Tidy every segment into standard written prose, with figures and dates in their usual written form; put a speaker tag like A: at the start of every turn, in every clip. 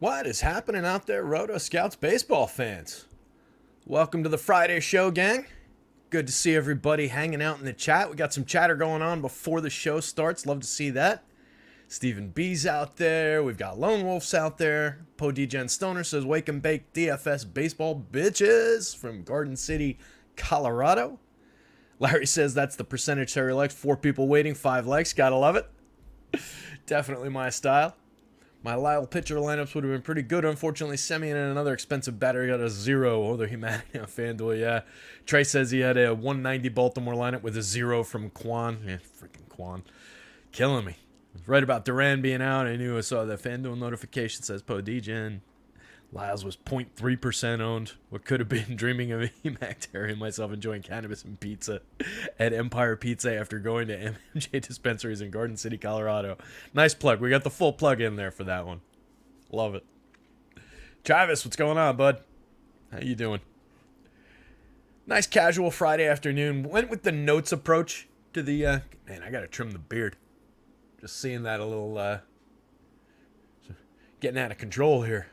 A: What is happening out there, rotoscouts baseball fans? Welcome to the Friday show, gang. Good to see everybody hanging out in the chat. We got some chatter going on before the show starts. Love to see that. Stephen B's out there. We've got Lone Wolf's out there. Po DGen Stoner says, "Wake and bake DFS baseball bitches" from Garden City, Colorado. Larry says that's the percentage Terry likes. 4 people waiting, 5 likes. Gotta love it. Definitely my style. My Lyle pitcher lineups would have been pretty good. Unfortunately, Semien and another expensive batter got a 0. Oh, the humanity on FanDuel, yeah. Trey says he had a 190 Baltimore lineup with a 0 from Quan. Yeah, freaking Quan. Killing me. Right about Duran being out. I knew I saw that FanDuel notification says Po DGen. Lyles was 0.3% owned. What could have been dreaming of Emac Terry and myself enjoying cannabis and pizza at Empire Pizza after going to MJ dispensaries in Garden City, Colorado. Nice plug. We got the full plug in there for that one. Love it. Travis, what's going on, bud? How you doing? Nice casual Friday afternoon. Went with the notes approach to the... man, I got to trim the beard. Just seeing that a little... getting out of control here.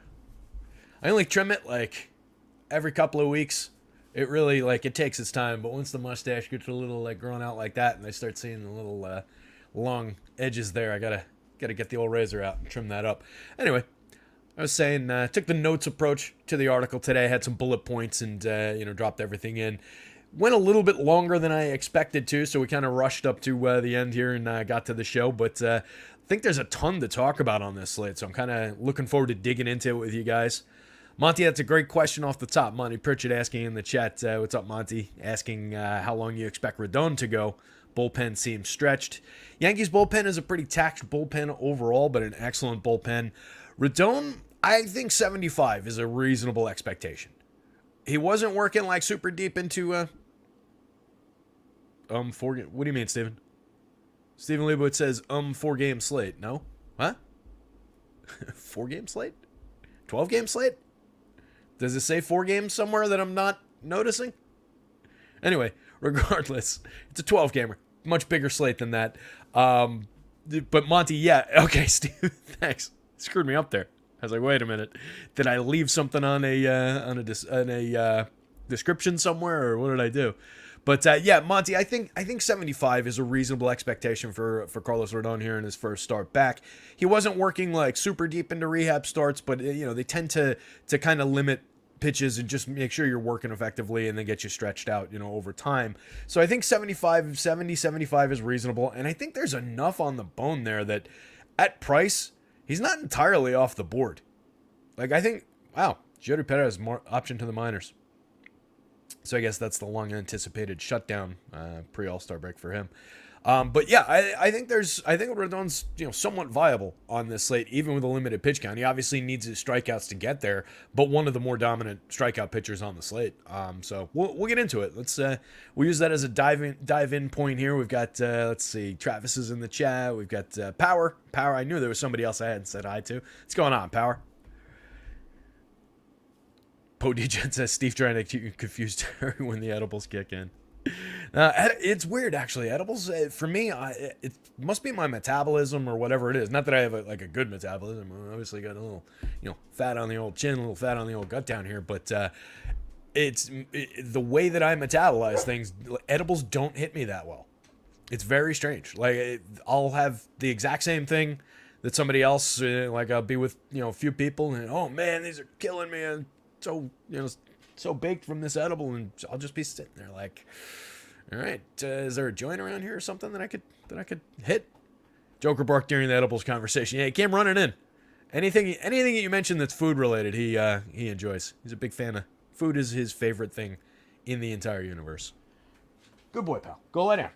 A: I only trim it like every couple of weeks. It really it takes its time, but once the mustache gets a little grown out like that, and I start seeing the little long edges there, I gotta get the old razor out and trim that up. Anyway, I was saying, took the notes approach to the article today. Had some bullet points and dropped everything in. Went a little bit longer than I expected to, so we kind of rushed up to the end here and got to the show. But I think there's a ton to talk about on this slate, so I'm kind of looking forward to digging into it with you guys. Monty, that's a great question off the top. Monty Pritchett asking in the chat, what's up, Monty? Asking how long you expect Rodon to go. Bullpen seems stretched. Yankees bullpen is a pretty taxed bullpen overall, but an excellent bullpen. Rodon, I think 75 is a reasonable expectation. He wasn't working like super deep into 4 game. What do you mean, Steven? Steven Leibowitz says 4-game slate. No? Huh? 4-game slate? 12-game slate? Does it say 4 games somewhere that I'm not noticing? Anyway, regardless, it's a 12-gamer. Much bigger slate than that. But Monty, yeah. Okay, Steve, thanks. Screwed me up there. I was like, wait a minute. Did I leave something on a description somewhere, or what did I do? But yeah, Monty, I think 75 is a reasonable expectation for Carlos Rodon here in his first start back. He wasn't working like super deep into rehab starts, but they tend to kind of limit pitches and just make sure you're working effectively and then get you stretched out, over time. So I think 75 is reasonable, and I think there's enough on the bone there that at price, he's not entirely off the board. I think, wow, Jody Perez more option to the minors. So I guess that's the long-anticipated shutdown pre-All-Star break for him. But yeah, I think Rodon's somewhat viable on this slate, even with a limited pitch count. He obviously needs his strikeouts to get there, but one of the more dominant strikeout pitchers on the slate. So we'll get into it. We'll use that as a dive in point here. We've got let's see, Travis is in the chat. We've got Power. I knew there was somebody else I hadn't said hi to. What's going on, Power? Po DGen says Steve trying to confuse Terry when the edibles kick in. It's weird, actually. Edibles, for me, it must be my metabolism or whatever it is. Not that I have a good metabolism. I obviously got a little, fat on the old chin, a little fat on the old gut down here. But it's the way that I metabolize things. Edibles don't hit me that well. It's very strange. I'll have the exact same thing that somebody else. I'll be with a few people, and oh man, these are killing me. And so baked from this edible, and I'll just be sitting there like, all right, is there a joint around here or something that I could hit? Joker barked during the edibles conversation. Yeah, he came running in. Anything that you mentioned that's food related, he enjoys. He's a big fan of food. Is his favorite thing in the entire universe. Good boy, pal. Go lie down.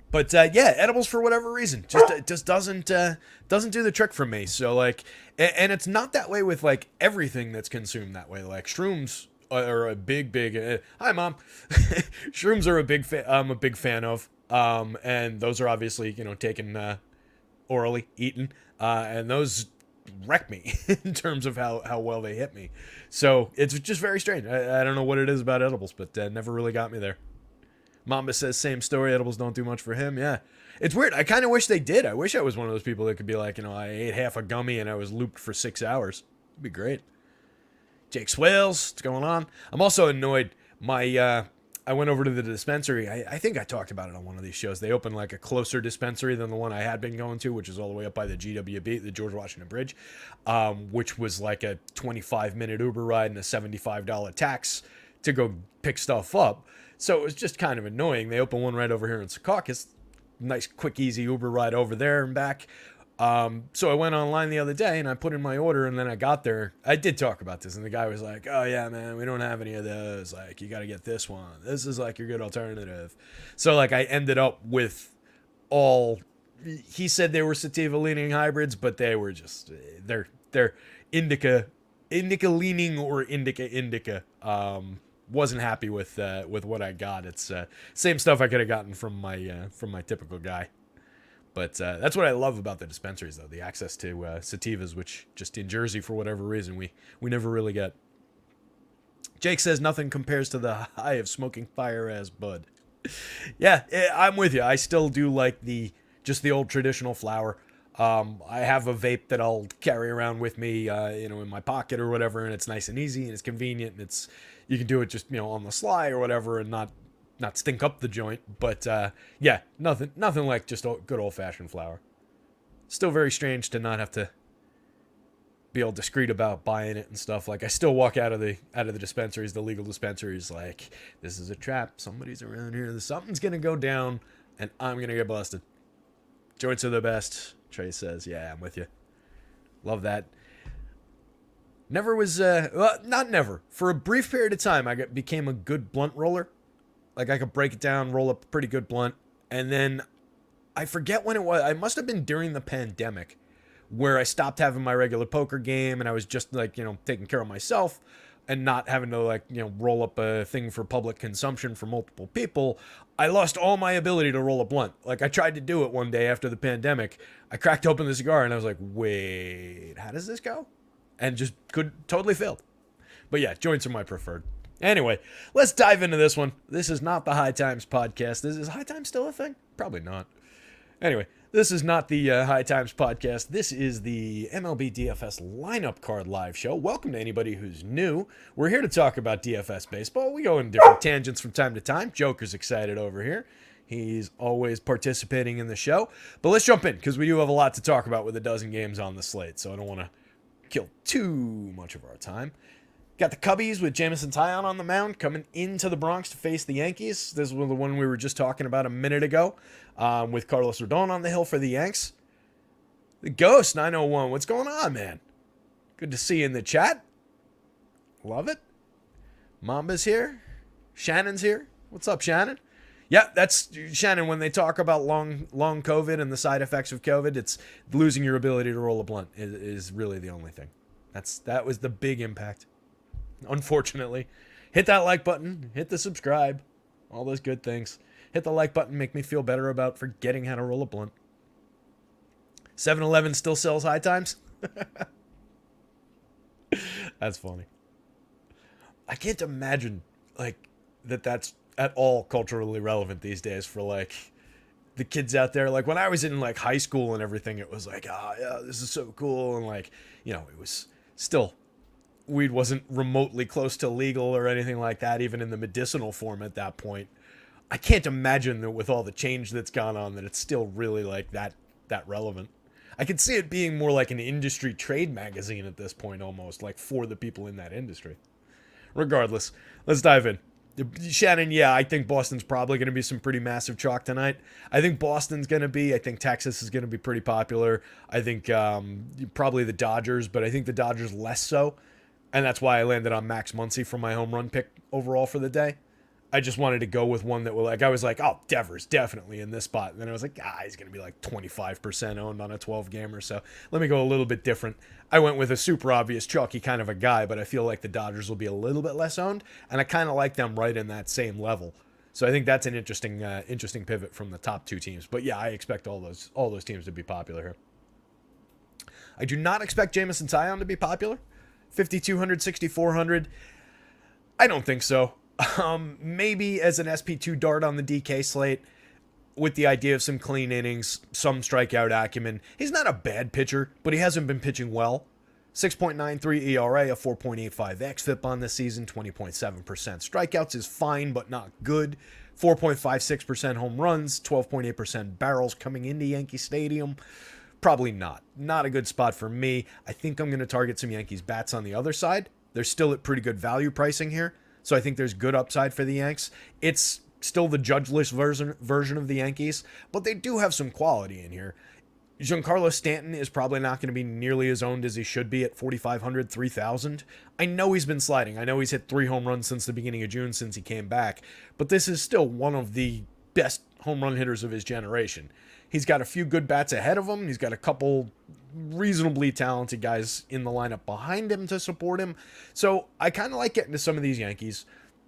A: But yeah, edibles for whatever reason just doesn't do the trick for me. So and it's not that way with everything that's consumed that way. Shrooms are a big hi mom. Shrooms are I'm a big fan of. And those are obviously taken orally, eaten, and those wreck me in terms of how well they hit me. So it's just very strange. I don't know what it is about edibles, but never really got me there. Mamba says same story. Edibles don't do much for him. Yeah. It's weird. I kind of wish they did. I wish I was one of those people that could be like, I ate half a gummy and I was looped for 6 hours. It'd be great. Jake Swales, what's going on? I'm also annoyed. I went over to the dispensary. I think I talked about it on one of these shows. They opened like a closer dispensary than the one I had been going to, which is all the way up by the GWB, the George Washington Bridge, which was like a 25-minute Uber ride and a $75 tax to go pick stuff up. So it was just kind of annoying. They opened one right over here in Secaucus. Nice, quick, easy Uber ride over there and back. So I went online the other day and I put in my order, and then I got there. I did talk about this, and the guy was like, "Oh yeah, man, we don't have any of those. Like, you got to get this one. This is like your good alternative." So like I ended up with all. He said they were sativa leaning hybrids, but they were just they're indica leaning or indica. Wasn't happy with what I got. It's same stuff I could have gotten from my typical guy. But that's what I love about the dispensaries, though, the access to sativas, which just in Jersey, for whatever reason, we never really get. Jake says nothing compares to the high of smoking fire-ass bud. Yeah, I'm with you. I still do like just the old traditional flower. I have a vape that I'll carry around with me, in my pocket or whatever, and it's nice and easy, and it's convenient, and you can do it just, on the sly or whatever, and not stink up the joint, but yeah, nothing like just good old-fashioned flower. Still very strange to not have to be all discreet about buying it and stuff. Like, I still walk out of the dispensaries, the legal dispensaries, like, this is a trap. Somebody's around here. Something's gonna go down, and I'm gonna get busted. Joints are the best. Trey says, yeah, I'm with you. Love that. Never was, not never. For a brief period of time, I became a good blunt roller. Like, I could break it down, roll up a pretty good blunt, and then I forget when it was. I must have been during the pandemic where I stopped having my regular poker game, and I was just, like, taking care of myself and not having to, like, roll up a thing for public consumption for multiple people. I lost all my ability to roll a blunt. Like, I tried to do it one day after the pandemic. I cracked open the cigar, and I was like, wait, how does this go? And just totally failed. But yeah, joints are my preferred. Anyway, let's dive into this one. This is not the High Times podcast. Is High Times still a thing? Probably not. Anyway, this is not the High Times podcast. This is the MLB DFS Lineup Card live show. Welcome to anybody who's new. We're here to talk about DFS baseball. We go in different tangents from time to time. Joker's excited over here. He's always participating in the show. But let's jump in, because we do have a lot to talk about with a dozen games on the slate, so I don't want to kill too much of our time. Got the Cubbies with Jameson Taillon on the mound coming into the Bronx to face the Yankees. This was the one we were just talking about a minute ago, with Carlos Rodon on the hill for the Yanks. The Ghost 901, what's going on, man? Good to see you in the chat. Love it. Mamba's here. Shannon's here. What's up, Shannon? Yeah, that's Shannon. When they talk about long COVID and the side effects of COVID, it's losing your ability to roll a blunt is really the only thing. That was the big impact. Unfortunately, hit that like button, hit the subscribe, all those good things. Hit the like button, make me feel better about forgetting how to roll a blunt. 7-Eleven still sells High Times? That's funny. I can't imagine that's at all culturally relevant these days for like the kids out there. Like when I was in like high school and everything, it was like, yeah, this is so cool, and like, it was still, weed wasn't remotely close to legal or anything like that, even in the medicinal form at that point. I can't imagine that with all the change that's gone on that it's still really like that relevant. I could see it being more like an industry trade magazine at this point, almost like for the people in that industry. Regardless, let's dive in. Shannon, yeah, I think Boston's probably going to be some pretty massive chalk tonight. I think Boston's going to be. I think Texas is going to be pretty popular. I think probably the Dodgers, but I think the Dodgers less so. And that's why I landed on Max Muncy for my home run pick overall for the day. I just wanted to go with one that I was like, oh, Devers definitely in this spot. And then I was like, he's going to be like 25% owned on a 12-gamer. So let me go a little bit different. I went with a super obvious chalky kind of a guy, but I feel like the Dodgers will be a little bit less owned. And I kind of like them right in that same level. So I think that's an interesting pivot from the top two teams. But yeah, I expect all those teams to be popular here. I do not expect Jameson Taillon to be popular. 5,200, 6,400. I don't think so. Maybe as an SP2 dart on the DK slate. with the idea of some clean innings, some strikeout acumen. He's not a bad pitcher, but he hasn't been pitching well. 6.93 ERA, a 4.85 xFIP on this season, 20.7% strikeouts is fine, but not good. 4.56% home runs, 12.8% barrels coming into Yankee Stadium. Probably not. Not a good spot for me. I think I'm going to target some Yankees bats on the other side. They're still at pretty good value pricing here, so I think there's good upside for the Yanks. It's still the judgeless version of the Yankees, but they do have some quality in here. Giancarlo Stanton is probably not going to be nearly as owned as he should be at 4,500, 3,000. I know he's been sliding. I know he's hit 3 home runs since the beginning of June since he came back, but this is still one of the best home run hitters of his generation. He's got a few good bats ahead of him. He's got a couple reasonably talented guys in the lineup behind him to support him. So I kind of like getting to some of these Yankees.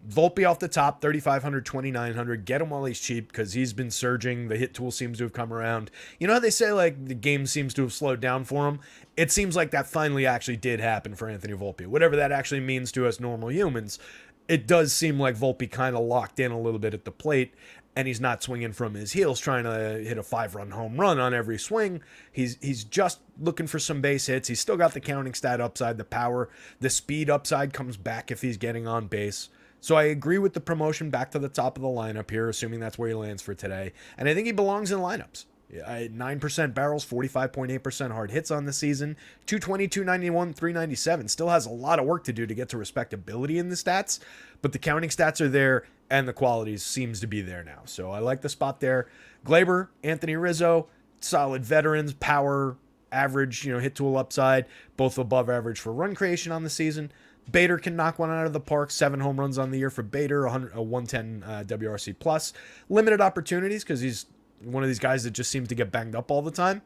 A: Volpe off the top, 3,500, 2,900. Get him while he's cheap because he's been surging. The hit tool seems to have come around. You know how they say like the game seems to have slowed down for him? It seems like that finally actually did happen for Anthony Volpe. Whatever that actually means to us normal humans, it does seem like Volpe kind of locked in a little bit at the plate, and he's not swinging from his heels trying to hit a 5-run home run on every swing. He's just looking for some base hits. He's still got the counting stat upside, the power, the speed upside comes back if he's getting on base. So I agree with the promotion back to the top of the lineup here, assuming that's where he lands for today. And I think he belongs in lineups. 9% barrels, 45.8% hard hits on the season, 220, 291, 397. Still has a lot of work to do to get to respectability in the stats, but the counting stats are there and the qualities seems to be there now. So I like the spot there. Glaber, Anthony Rizzo, solid veterans, power, average, hit tool upside, both above average for run creation on the season. Bader can knock one out of the park. 7 home runs on the year for Bader, a 110 WRC plus. Limited opportunities because he's one of these guys that just seems to get banged up all the time.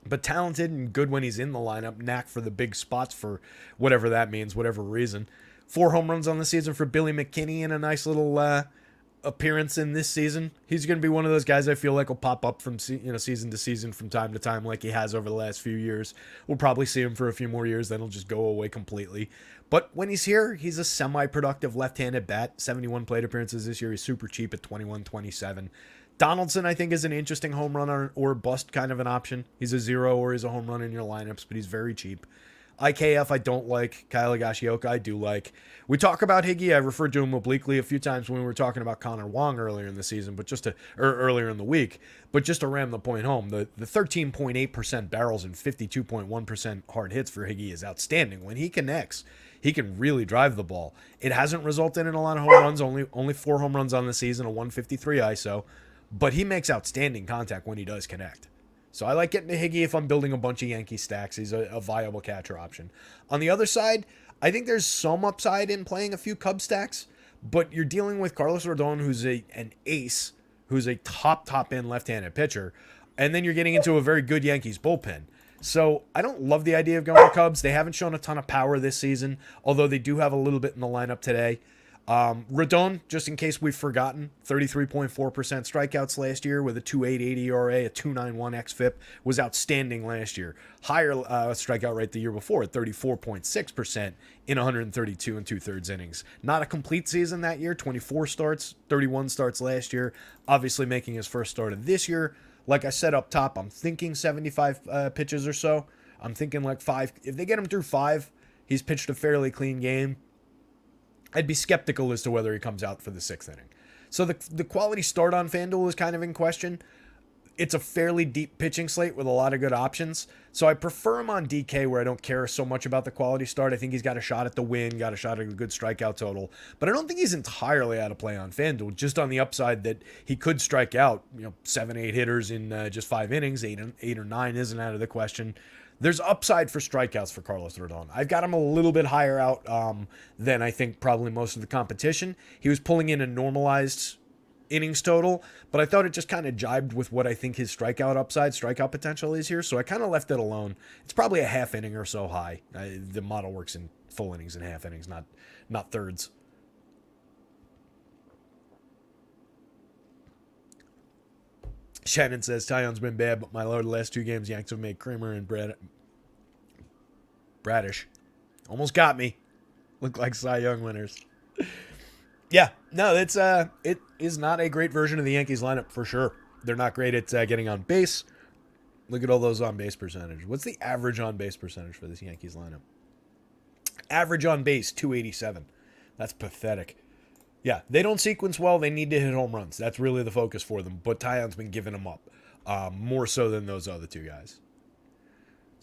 A: But talented and good when he's in the lineup. Knack for the big spots for whatever that means, whatever reason. 4 home runs on the season for Billy McKinney and a nice little appearance in this season. He's going to be one of those guys I feel like will pop up from season to season from time to time like he has over the last few years. We'll probably see him for a few more years, then he'll just go away completely. But when he's here, he's a semi-productive left-handed bat. 71 plate appearances this year. He's super cheap at 21-27. Donaldson, I think, is an interesting home run or bust kind of an option. He's a 0 or he's a home run in your lineups, but he's very cheap. IKF, I don't like. Kyle Higashioka, I do like. We talk about Higgy. I referred to him obliquely a few times when we were talking about Connor Wong earlier in the season, earlier in the week. But just to ram the point home, the 13.8% barrels and 52.1% hard hits for Higgy is outstanding. When he connects, he can really drive the ball. It hasn't resulted in a lot of home runs, only 4 home runs on the season, a 153 ISO. But he makes outstanding contact when he does connect. So I like getting to Higgy if I'm building a bunch of Yankee stacks. He's a viable catcher option. On the other side, I think there's some upside in playing a few Cub stacks, but you're dealing with Carlos Rodon, who's an ace, who's a top end left-handed pitcher, and then you're getting into a very good Yankees bullpen. So I don't love the idea of going to Cubs. They haven't shown a ton of power this season, although they do have a little bit in the lineup today. Rodon, just in case we've forgotten, 33.4% strikeouts last year with a 2.88 ERA, a 2.91 xFIP, was outstanding last year. Higher strikeout rate the year before at 34.6% in 132 and 2/3 innings. Not a complete season that year, 24 starts, 31 starts last year, obviously making his first start of this year. Like I said up top, I'm thinking 75 pitches or so. I'm thinking like 5. If they get him through 5, he's pitched a fairly clean game. I'd be skeptical as to whether he comes out for the 6th inning. So the quality start on FanDuel is kind of in question. It's a fairly deep pitching slate with a lot of good options. So I prefer him on DK where I don't care so much about the quality start. I think he's got a shot at the win, got a shot at a good strikeout total. But I don't think he's entirely out of play on FanDuel, just on the upside that he could strike out 7, 8 hitters in just 5 innings. 8 or 9 isn't out of the question. There's upside for strikeouts for Carlos Rodon. I've got him a little bit higher out than I think probably most of the competition. He was pulling in a normalized innings total, but I thought it just kind of jibed with what I think his strikeout potential is here, so I kind of left it alone. It's probably a half inning or so high. The model works in full innings and half innings, not thirds. Shannon says, Tyon's been bad, but my load of the last 2 games, Yanks have made Kramer and Bradish. Almost got me. Look like Cy Young winners. Yeah, no, it is not a great version of the Yankees lineup for sure. They're not great at getting on base. Look at all those on base percentage. What's the average on base percentage for this Yankees lineup? Average on base 287. That's pathetic. Yeah, they don't sequence well. They need to hit home runs. That's really the focus for them. But Taillon's been giving them up more so than those other two guys.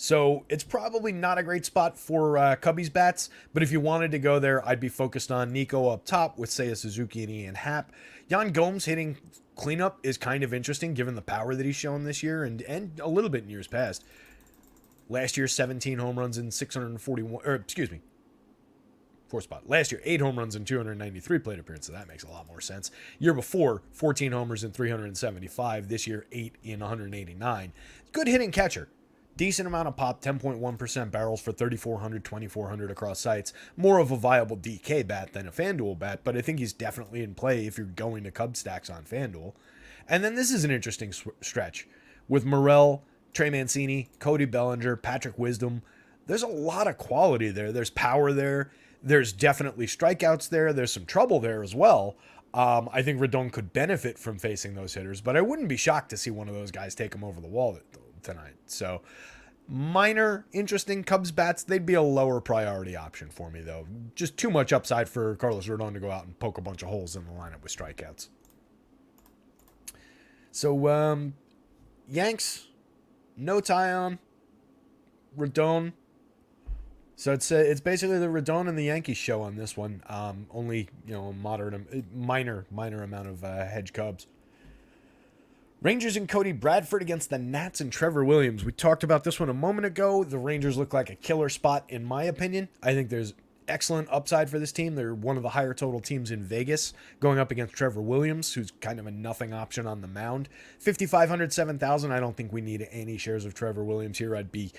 A: So it's probably not a great spot for Cubbies bats, but if you wanted to go there, I'd be focused on Nico up top with Seiya Suzuki and Ian Happ. Yan Gomes hitting cleanup is kind of interesting given the power that he's shown this year and a little bit in years past. Last year, 17 home runs and 641, or excuse me, fourth spot. Last year, 8 home runs and 293 plate appearances. That makes a lot more sense. Year before, 14 homers and 375. This year, 8 in 189. Good hitting catcher. Decent amount of pop, 10.1% barrels for 3,400, 2,400 across sites. More of a viable DK bat than a FanDuel bat, but I think he's definitely in play if you're going to Cub stacks on FanDuel. And then this is an interesting stretch with Morel, Trey Mancini, Cody Bellinger, Patrick Wisdom. There's a lot of quality there. There's power there. There's definitely strikeouts there. There's some trouble there as well. I think Rodon could benefit from facing those hitters, but I wouldn't be shocked to see one of those guys take him over the wall tonight. So minor interesting Cubs bats. They'd be a lower priority option for me, though. Just too much upside for Carlos Rodon to go out and poke a bunch of holes in the lineup with strikeouts. So, Yanks, no Taillon, Rodon. So it's basically the Rodon and the Yankees show on this one. Only a minor amount of hedge Cubs. Rangers and Cody Bradford against the Nats and Trevor Williams. We talked about this one a moment ago. The Rangers look like a killer spot in my opinion. I think there's excellent upside for this team. They're one of the higher total teams in Vegas going up against Trevor Williams, who's kind of a nothing option on the mound. 5,500, 7,000. I don't think we need any shares of Trevor Williams here. I'd be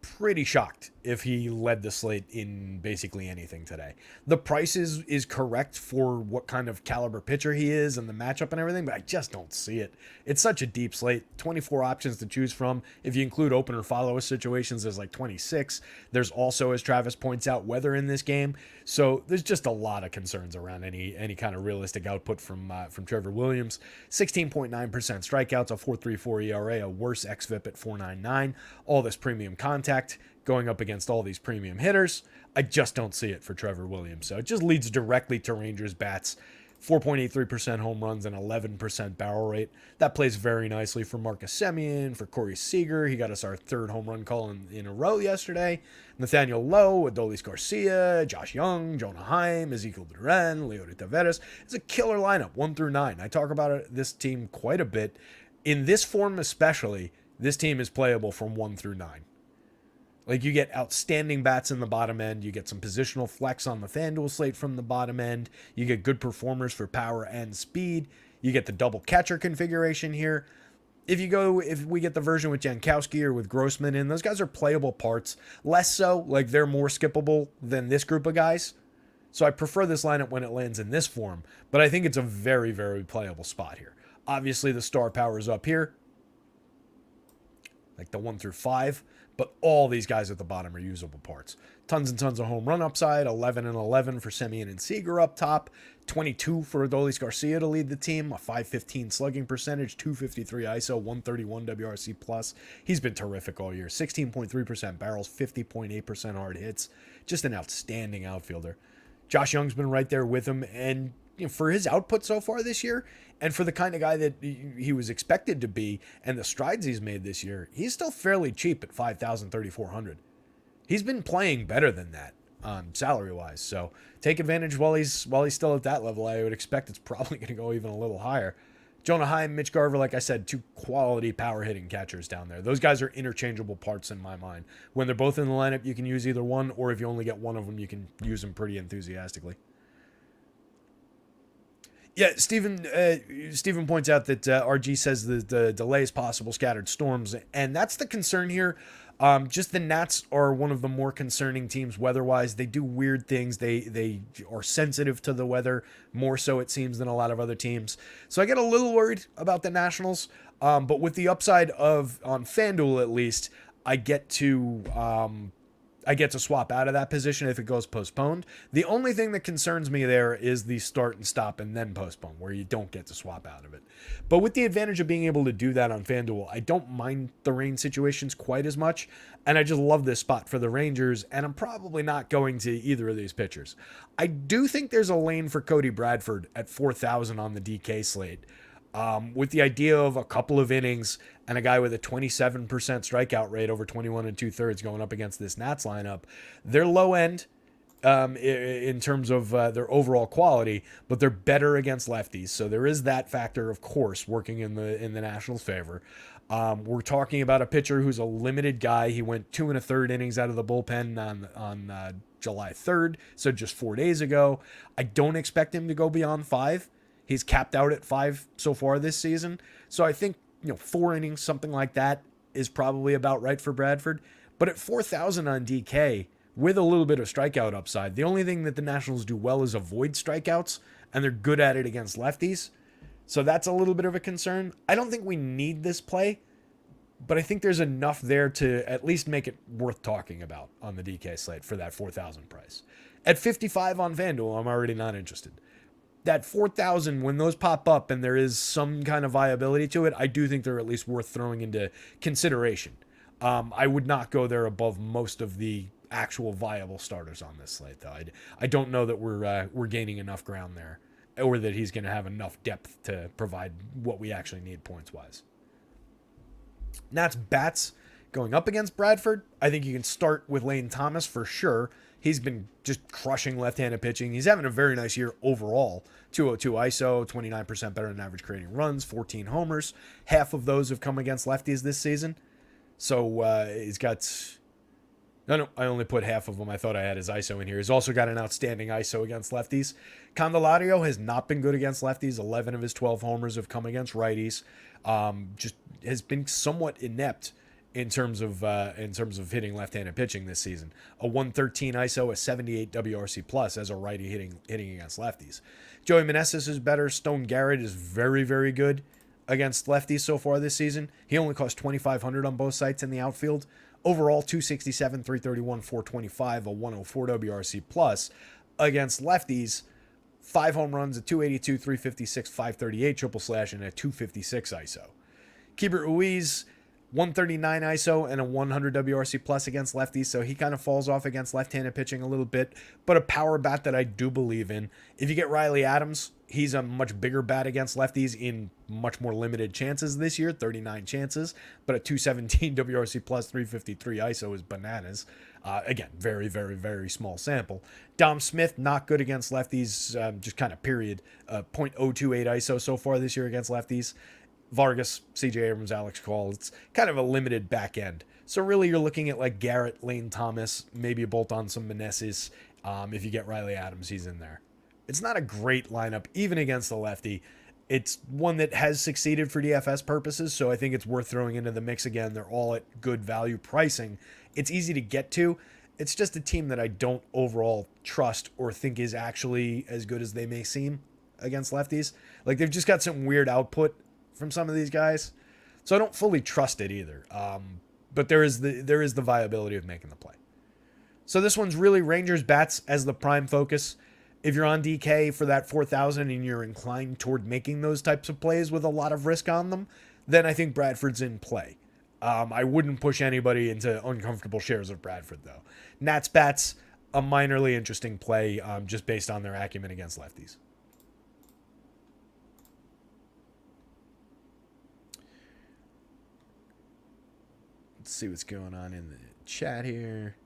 A: pretty shocked if he led the slate in basically anything today. The price is correct for what kind of caliber pitcher he is and the matchup and everything, but I just don't see it. It's such a deep slate, 24 options to choose from. If you include opener follower situations, there's like 26. There's also, as Travis points out, weather in this game. So there's just a lot of concerns around any kind of realistic output from Trevor Williams. 16.9% strikeouts, a 4.34 ERA, a worse xFIP at 4.99. All this premium contact going up against all these premium hitters. I just don't see it for Trevor Williams. So it just leads directly to Rangers bats. 4.83% home runs and 11% barrel rate. That plays very nicely for Marcus Semien, for Corey Seager. He got us our third home run call in a row yesterday. Nathaniel Lowe, Adolis Garcia, Josh Young, Jonah Heim, Ezekiel Duran, Leody Taveras. It's a killer lineup, 1 through 9. I talk about this team quite a bit. In this form especially, this team is playable from 1 through 9. Like, you get outstanding bats in the bottom end. You get some positional flex on the FanDuel slate from the bottom end. You get good performers for power and speed. You get the double catcher configuration here. If we get the version with Jankowski or with Grossman in, those guys are playable parts. Less so, like they're more skippable than this group of guys. So I prefer this lineup when it lands in this form. But I think it's a very, very playable spot here. Obviously, the star power is up here. Like the 1 through 5. But all these guys at the bottom are usable parts. Tons and tons of home run upside. 11 and 11 for Semien and Seager up top. 22 for Adolis Garcia to lead the team. A 515 slugging percentage. 253 ISO. 131 WRC plus. He's been terrific all year. 16.3% barrels. 50.8% hard hits. Just an outstanding outfielder. Josh Young's been right there with him. And for his output so far this year, and for the kind of guy that he was expected to be, and the strides he's made this year, he's still fairly cheap at $5,000, $3,400. He's been playing better than that, salary-wise. So take advantage while he's still at that level. I would expect it's probably going to go even a little higher. Jonah Heim, Mitch Garver, like I said, 2 quality power-hitting catchers down there. Those guys are interchangeable parts in my mind. When they're both in the lineup, you can use either one, or if you only get one of them, you can use them pretty enthusiastically. Yeah, Stephen points out that RG says the delay is possible, scattered storms, and that's the concern here. Just the Nats are one of the more concerning teams weather-wise. They do weird things. They are sensitive to the weather, more so it seems than a lot of other teams. So I get a little worried about the Nationals, but with the upside of, on FanDuel at least, I get to I get to swap out of that position if it goes postponed. The only thing that concerns me there is the start and stop and then postpone, where you don't get to swap out of it. But with the advantage of being able to do that on FanDuel, I don't mind the rain situations quite as much. And I just love this spot for the Rangers, and I'm probably not going to either of these pitchers. I do think there's a lane for Cody Bradford at 4,000 on the DK slate. With the idea of a couple of innings and a guy with a 27% strikeout rate over 21 2/3 going up against this Nats lineup, they're low end in terms of their overall quality, but they're better against lefties. So there is that factor, of course, working in the Nationals' favor. We're talking about a pitcher who's a limited guy. He went 2 1/3 innings out of the bullpen on July 3rd, so just 4 days ago. I don't expect him to go beyond 5. He's capped out at 5 so far this season. So I think, 4 innings, something like that, is probably about right for Bradford. But at 4,000 on DK, with a little bit of strikeout upside, the only thing that the Nationals do well is avoid strikeouts, and they're good at it against lefties. So that's a little bit of a concern. I don't think we need this play, but I think there's enough there to at least make it worth talking about on the DK slate for that 4,000 price. At 55 on FanDuel, I'm already not interested. That 4,000, when those pop up and there is some kind of viability to it, I do think they're at least worth throwing into consideration. I would not go there above most of the actual viable starters on this slate, though. I don't know that we're gaining enough ground there, or that he's going to have enough depth to provide what we actually need points-wise. Nats bats going up against Bradford. I think you can start with Lane Thomas for sure. He's been just crushing left-handed pitching. He's having a very nice year overall. 202 ISO, 29% better than average creating runs, 14 homers. Half of those have come against lefties this season. So he's got... No, I only put half of them. I thought I had his ISO in here. He's also got an outstanding ISO against lefties. Candelario has not been good against lefties. 11 of his 12 homers have come against righties. Just has been somewhat inept in terms of hitting left-handed pitching this season. A 113 ISO, a 78 WRC plus as a righty hitting against lefties. Joey Meneses is better. Stone Garrett is very, very good against lefties so far this season. He only cost 2,500 on both sites in the outfield. Overall, 267, 331, 425, a 104 WRC plus against lefties. 5 home runs, a 282, 356, 538 triple slash, and a 256 ISO. Keibert Ruiz, 139 ISO and a 100 WRC plus against lefties, so he kind of falls off against left-handed pitching a little bit, but a power bat that I do believe in. If you get Riley Adams, he's a much bigger bat against lefties in much more limited chances this year, 39 chances, but a 217 WRC plus 353 ISO is bananas. Again, very, very, very small sample. Dom Smith, not good against lefties, just kind of period. 0.028 ISO so far this year against lefties. Vargas, CJ Abrams, Alex Call. It's kind of a limited back end. So really you're looking at like Garrett, Lane Thomas, maybe a bolt on some Meneses. If you get Riley Adams, he's in there. It's not a great lineup, even against the lefty. It's one that has succeeded for DFS purposes, so I think it's worth throwing into the mix again. They're all at good value pricing. It's easy to get to. It's just a team that I don't overall trust or think is actually as good as they may seem against lefties. Like, they've just got some weird output from some of these guys, so I don't fully trust it either. But there is the viability of making the play. So this one's really Rangers bats as the prime focus. If you're on DK for that 4,000 and you're inclined toward making those types of plays with a lot of risk on them, then I think Bradford's in play. I wouldn't push anybody into uncomfortable shares of Bradford, though. Nats bats, a minorly interesting play just based on their acumen against lefties. Let's see what's going on in the chat here.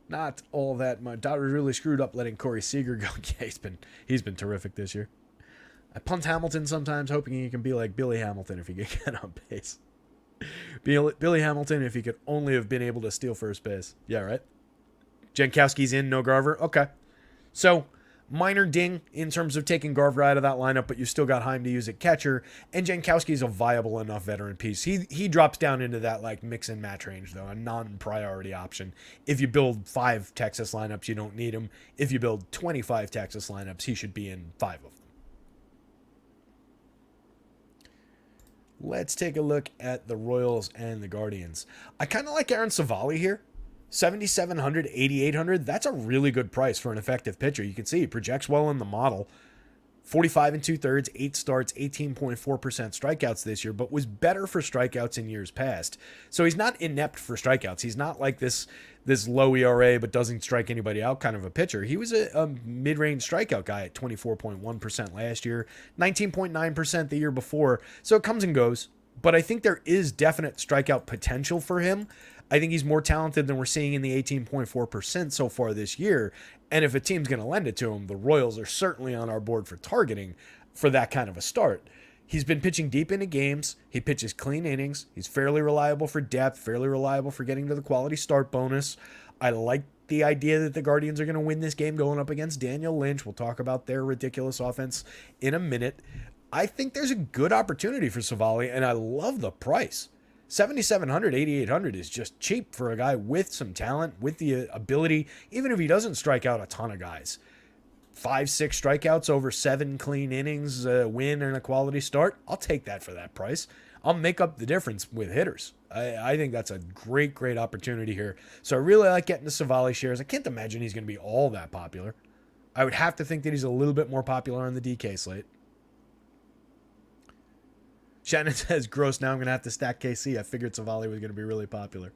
A: Not all that much. Dodgers really screwed up letting Corey Seager go. Yeah, he's been terrific this year. I punt Hamilton sometimes, hoping he can be like Billy Hamilton if he could get on base. Billy Hamilton if he could only have been able to steal first base. Yeah, right? Jankowski's in, no Garver. Okay. So, minor ding in terms of taking Garver out of that lineup, but you still got Heim to use at catcher, and Jankowski's a viable enough veteran piece. He drops down into that like mix and match range, though, a non-priority option. If you build 5 Texas lineups, you don't need him. If you build 25 Texas lineups, he should be in 5 of them. Let's take a look at the Royals and the Guardians. I kind of like Aaron Savali here. 7,700, 8,800. That's a really good price for an effective pitcher. You can see he projects well in the model. 45 and 2/3, 8 starts, 18.4% strikeouts this year, but was better for strikeouts in years past. So he's not inept for strikeouts. He's not like this low ERA but doesn't strike anybody out kind of a pitcher. He was a mid-range strikeout guy at 24.1% last year, 19.9% the year before. So it comes and goes, but I think there is definite strikeout potential for him. I think he's more talented than we're seeing in the 18.4% so far this year. And if a team's going to lend it to him, the Royals are certainly on our board for targeting for that kind of a start. He's been pitching deep into games. He pitches clean innings. He's fairly reliable for depth, fairly reliable for getting to the quality start bonus. I like the idea that the Guardians are going to win this game going up against Daniel Lynch. We'll talk about their ridiculous offense in a minute. I think there's a good opportunity for Savali, and I love the price. 7,700, 8,800 is just cheap for a guy with some talent, with the ability, even if he doesn't strike out a ton of guys. 5-6 strikeouts over 7 clean innings, a win and a quality start. I'll take that for that price. I'll make up the difference with hitters. I think that's a great, great opportunity here. So I really like getting the Savali shares. I can't imagine he's going to be all that popular. I would have to think that he's a little bit more popular on the DK slate. Shannon says, gross, now I'm going to have to stack KC. I figured Savali was going to be really popular.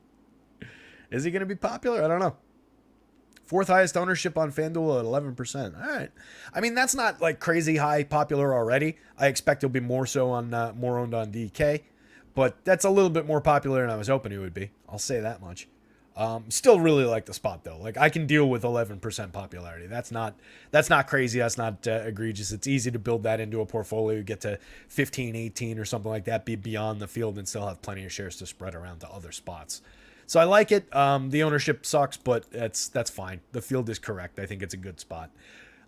A: Is he going to be popular? I don't know. 4th highest ownership on FanDuel at 11%. All right. I mean, that's not like crazy high popular already. I expect he'll be more so on, more owned on DK. But that's a little bit more popular than I was hoping he would be. I'll say that much. Still really like the spot though. Like I can deal with 11% popularity. That's not crazy. That's not egregious. It's easy to build that into a portfolio. Get to 15, 18 or something like that, be beyond the field and still have plenty of shares to spread around to other spots. So I like it. The ownership sucks, but that's fine. The field is correct. I think it's a good spot.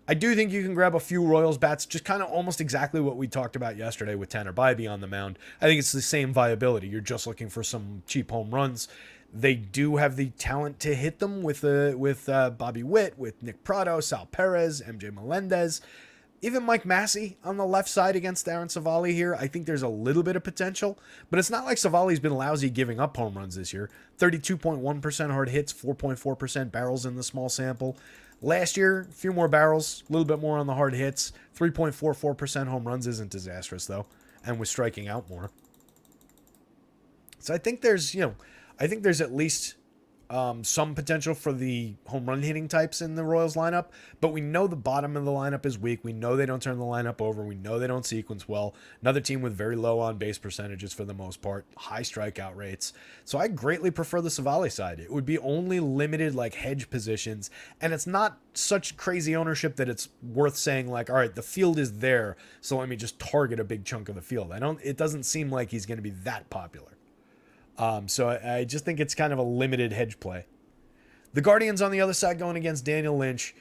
A: I do think you can grab a few Royals bats, just kind of almost exactly what we talked about yesterday with Tanner Bybee on the mound. I think it's the same viability. You're just looking for some cheap home runs. They do have the talent to hit them with Bobby Witt, with Nick Pratto, Sal Perez, MJ Melendez, even Mike Massey on the left side against Aaron Savali here. I think there's a little bit of potential, but it's not like Savali's been lousy giving up home runs this year. 32.1% hard hits, 4.4% barrels in the small sample. Last year, a few more barrels, a little bit more on the hard hits. 3.44% home runs isn't disastrous though, and was striking out more. So I think there's at least some potential for the home run hitting types in the Royals lineup, but we know the bottom of the lineup is weak. We know they don't turn the lineup over. We know they don't sequence well. Another team with very low on base percentages for the most part, high strikeout rates. So I greatly prefer the Savali side. It would be only limited like hedge positions, and it's not such crazy ownership that it's worth saying like, all right, the field is there, so let me just target a big chunk of the field. It doesn't seem like he's going to be that popular. So I just think it's kind of a limited hedge play. The Guardians on the other side going against Daniel Lynch.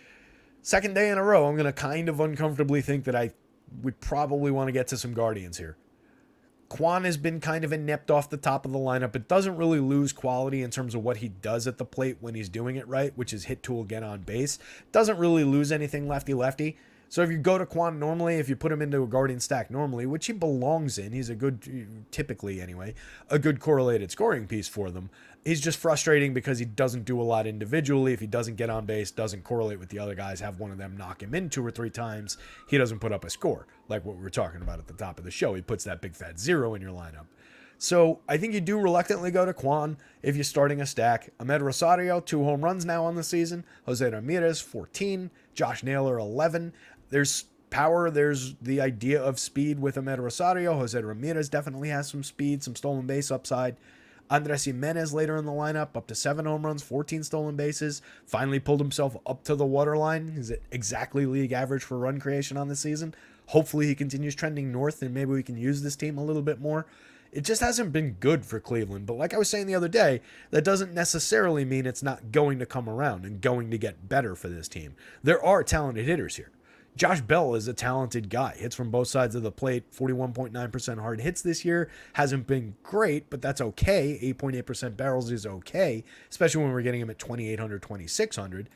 A: Second day in a row, I'm going to kind of uncomfortably think that I would probably want to get to some Guardians here. Kwan has been kind of inept off the top of the lineup, but doesn't really lose quality in terms of what he does at the plate when he's doing it right, which is hit tool, get on base. Doesn't really lose anything lefty-lefty. So if you go to Kwan normally, if you put him into a Guardian stack normally, which he belongs in, he's a good, typically anyway, a good correlated scoring piece for them. He's just frustrating because he doesn't do a lot individually. If he doesn't get on base, doesn't correlate with the other guys, have one of them knock him in 2 or 3 times, he doesn't put up a score, like what we were talking about at the top of the show. He puts that big fat 0 in your lineup. So I think you do reluctantly go to Kwan if you're starting a stack. Ahmed Rosario, 2 home runs now on the season. Jose Ramirez, 14. Josh Naylor, 11. There's power. There's the idea of speed with Ahmed Rosario. Jose Ramirez definitely has some speed, some stolen base upside. Andres Jimenez later in the lineup, up to 7 home runs, 14 stolen bases. Finally pulled himself up to the waterline. He's at exactly league average for run creation on the season. Hopefully he continues trending north and maybe we can use this team a little bit more. It just hasn't been good for Cleveland. But like I was saying the other day, that doesn't necessarily mean it's not going to come around and going to get better for this team. There are talented hitters here. Josh Bell is a talented guy. Hits from both sides of the plate, 41.9% hard hits this year. Hasn't been great, but that's okay. 8.8% barrels is okay, especially when we're getting him at 2,800, 2,600.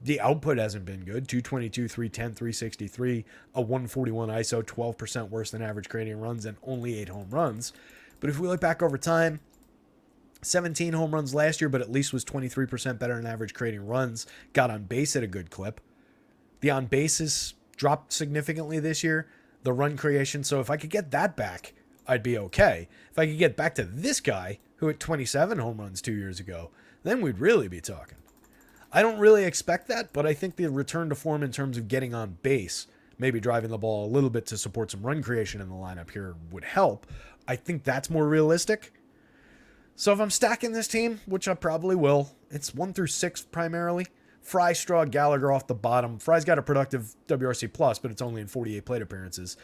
A: The output hasn't been good. 222, 310, 363, a 141 ISO, 12% worse than average creating runs, and only 8 home runs. But if we look back over time, 17 home runs last year, but at least was 23% better than average creating runs. Got on base at a good clip. The on bases dropped significantly this year. The run creation. So if I could get that back, I'd be okay. If I could get back to this guy who hit 27 home runs 2 years ago, then we'd really be talking. I don't really expect that, but I think the return to form in terms of getting on base, maybe driving the ball a little bit to support some run creation in the lineup here would help. I think that's more realistic. So if I'm stacking this team, which I probably will, it's 1 through 6 primarily. Fry, Straw, Gallagher off the bottom. Fry's got a productive WRC+, but it's only in 48 plate appearances.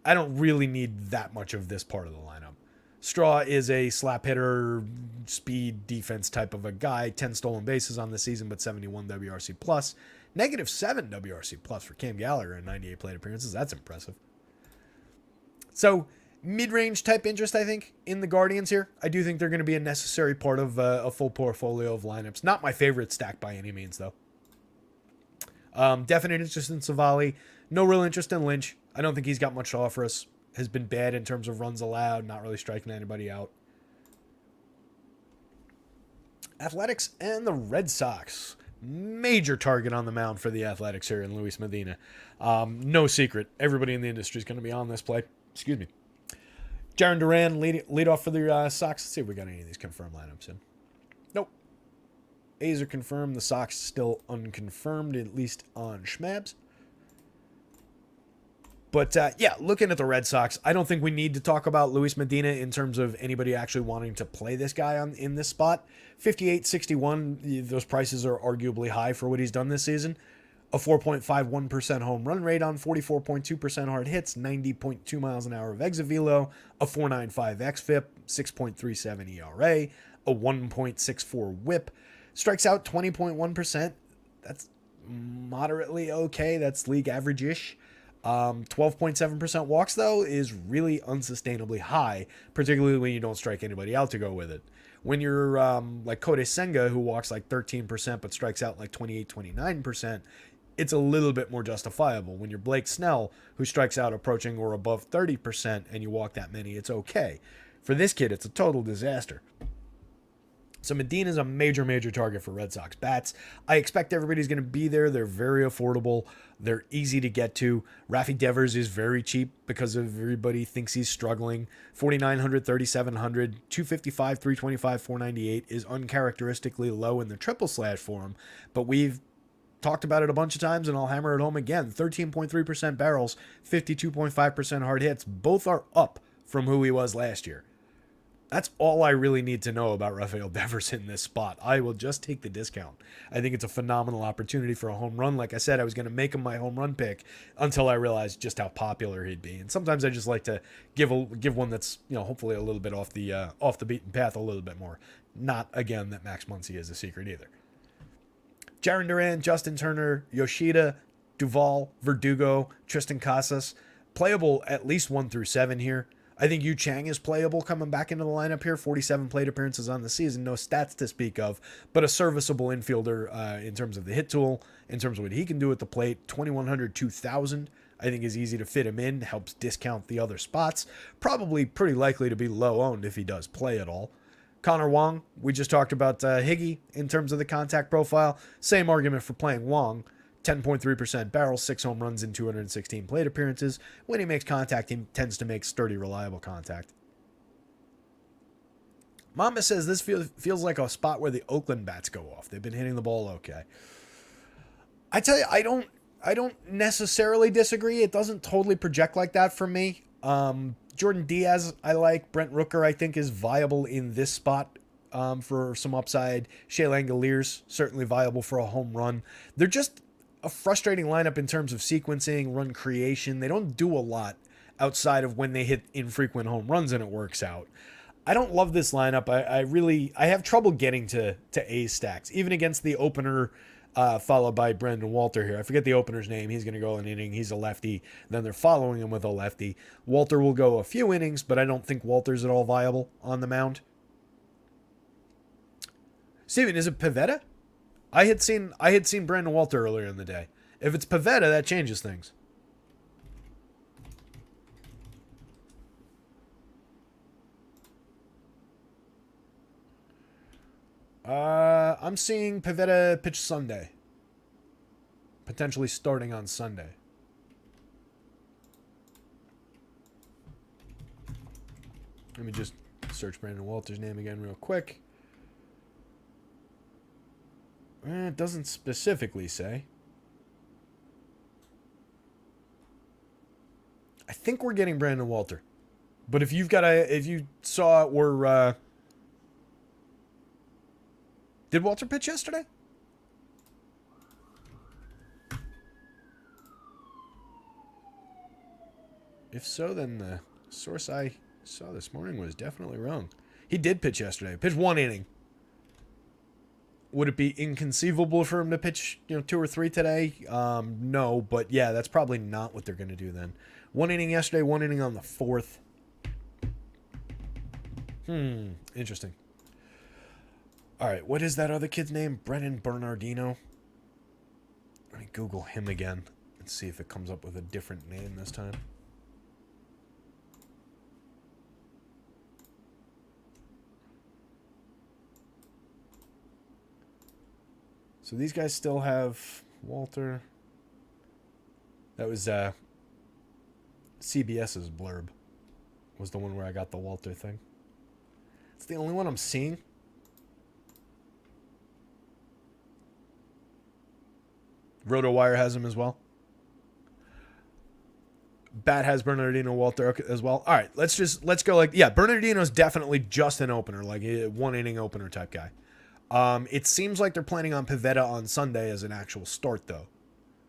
A: I don't really need that much of this part of the lineup. Straw is a slap hitter, speed, defense type of a guy. 10 stolen bases on the season, but 71 WRC+. -7 WRC+ for Cam Gallagher in 98 plate appearances. That's impressive. So, mid-range type interest, I think, in the Guardians here. I do think they're going to be a necessary part of a full portfolio of lineups. Not my favorite stack by any means, though. Definite interest in Savali. No real interest in Lynch. I don't think he's got much to offer us. Has been bad in terms of runs allowed, not really striking anybody out. Athletics and the Red Sox. Major target on the mound for the Athletics here in Luis Medina. No secret. Everybody in the industry is going to be on this play. Excuse me. Jaron Duran lead off for the Sox. Let's see if we got any of these confirmed lineups in. Nope. A's are confirmed. The Sox still unconfirmed, at least on Schmabs. But, yeah, looking at the Red Sox, I don't think we need to talk about Luis Medina in terms of anybody actually wanting to play this guy in this spot. 58-61, those prices are arguably high for what he's done this season. A 4.51% home run rate on 44.2% hard hits, 90.2 miles an hour of exit velo, a 4.95 xFIP, 6.37 ERA, a 1.64 WHIP, strikes out 20.1%. That's moderately okay. That's league average-ish. 12.7% walks, though, is really unsustainably high, particularly when you don't strike anybody out to go with it. When you're like Kodai Senga, who walks like 13% but strikes out like 28-29%, it's a little bit more justifiable. When you're Blake Snell, who strikes out approaching or above 30% and you walk that many, it's okay. For this kid, it's a total disaster. So Medina is a major, major target for Red Sox bats. I expect everybody's going to be there. They're very affordable. They're easy to get to. Rafi Devers is very cheap because everybody thinks he's struggling. 4,900, 3,700, 255, 325, 498 is uncharacteristically low in the triple slash for him. But we've talked about it a bunch of times, and I'll hammer it home again. 13.3% barrels, 52.5% hard hits. Both are up from who he was last year. That's all I really need to know about Rafael Devers in this spot. I will just take the discount. I think it's a phenomenal opportunity for a home run. Like I said, I was going to make him my home run pick until I realized just how popular he'd be. And sometimes I just like to give one that's, hopefully a little bit off the beaten path a little bit more. Not, again, that Max Muncy is a secret either. Jaron Duran, Justin Turner, Yoshida, Duvall, Verdugo, Tristan Casas. Playable at least 1 through 7 here. I think Yu Chang is playable coming back into the lineup here. 47 plate appearances on the season. No stats to speak of, but a serviceable infielder in terms of the hit tool, in terms of what he can do at the plate. 2,100, 2,000. I think is easy to fit him in. Helps discount the other spots. Probably pretty likely to be low owned if he does play at all. Connor Wong. We just talked about Higgy in terms of the contact profile. Same argument for playing Wong. 10.3% barrels, 6 home runs in 216 plate appearances. When he makes contact, he tends to make sturdy, reliable contact. Mamba says this feels like a spot where the Oakland bats go off. They've been hitting the ball okay. I tell you, I don't necessarily disagree. It doesn't totally project like that for me. Jordan Diaz, I like. Brent Rooker, I think, is viable in this spot for some upside. Shea Langoliers, certainly viable for a home run. They're just a frustrating lineup in terms of sequencing, run creation. They don't do a lot outside of when they hit infrequent home runs and it works out. I don't love this lineup. I have trouble getting to A stacks, even against the opener followed by Brendan Walter here. I forget the opener's name. He's going to go an inning. He's a lefty. Then they're following him with a lefty. Walter will go a few innings, but I don't think Walter's at all viable on the mound. Steven, is it Pivetta? I had seen Brandon Walter earlier in the day. If it's Pivetta, that changes things. I'm seeing Pivetta pitch Sunday. Potentially starting on Sunday. Let me just search Brandon Walter's name again real quick. It doesn't specifically say. I think we're getting Brandon Walter. But if you saw it where did Walter pitch yesterday? If so, then the source I saw this morning was definitely wrong. He did pitch yesterday. Pitched 1 inning. Would it be inconceivable for him to pitch, 2 or 3 today? No, but yeah, that's probably not what they're going to do then. 1 inning yesterday, 1 inning on the 4th. Interesting. All right, what is that other kid's name? Brennan Bernardino. Let me Google him again and see if it comes up with a different name this time. So these guys still have Walter. That was CBS's blurb. Was the one where I got the Walter thing. It's the only one I'm seeing. RotoWire has him as well. Bat has Bernardino Walter as well. All right, let's go Bernardino's definitely just an opener, like a 1 inning opener type guy. It seems like they're planning on Pivetta on Sunday as an actual start though.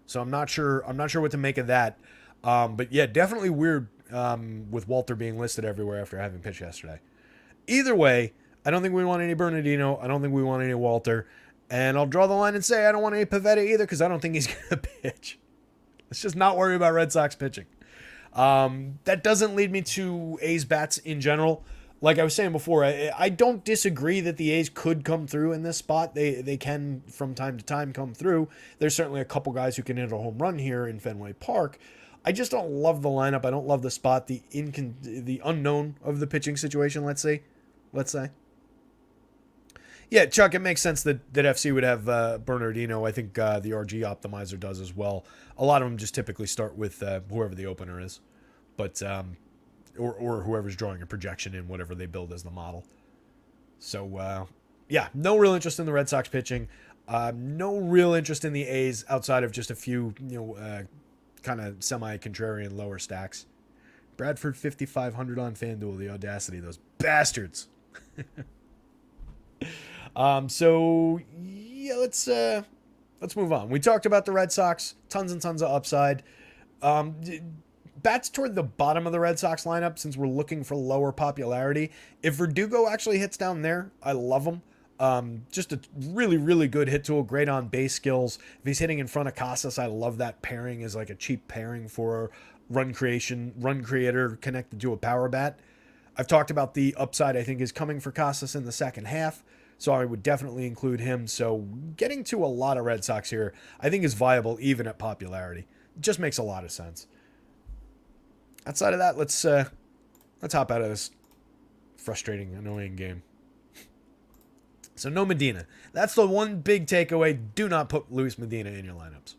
A: So I'm not sure what to make of that. But yeah, definitely weird with Walter being listed everywhere after having pitched yesterday. Either way, I don't think we want any Bernardino. I don't think we want any Walter. And I'll draw the line and say I don't want any Pivetta either because I don't think he's going to pitch. Let's just not worry about Red Sox pitching. That doesn't lead me to A's bats in general. Like I was saying before, I don't disagree that the A's could come through in this spot. They can, from time to time, come through. There's certainly a couple guys who can hit a home run here in Fenway Park. I just don't love the lineup. I don't love the spot, the unknown of the pitching situation, let's say. Yeah, Chuck, it makes sense that FC would have Bernardino. I think the RG Optimizer does as well. A lot of them just typically start with whoever the opener is. But... Or whoever's drawing a projection in whatever they build as the model. So, yeah, no real interest in the Red Sox pitching. No real interest in the A's outside of just a few, kind of semi-contrarian lower stacks. Bradford 5,500 on FanDuel. The audacity of those bastards. So, yeah, let's move on. We talked about the Red Sox. Tons and tons of upside. Bats toward the bottom of the Red Sox lineup since we're looking for lower popularity. If Verdugo actually hits down there, I love him. Just a really, really good hit tool, great on base skills. If he's hitting in front of Casas, I love that pairing as like a cheap pairing for run creator connected to a power bat. I've talked about the upside I think is coming for Casas in the second half, so I would definitely include him. So getting to a lot of Red Sox here, I think is viable even at popularity. It just makes a lot of sense. Outside of that, let's hop out of this frustrating, annoying game. So no Medina. That's the one big takeaway. Do not put Luis Medina in your lineups.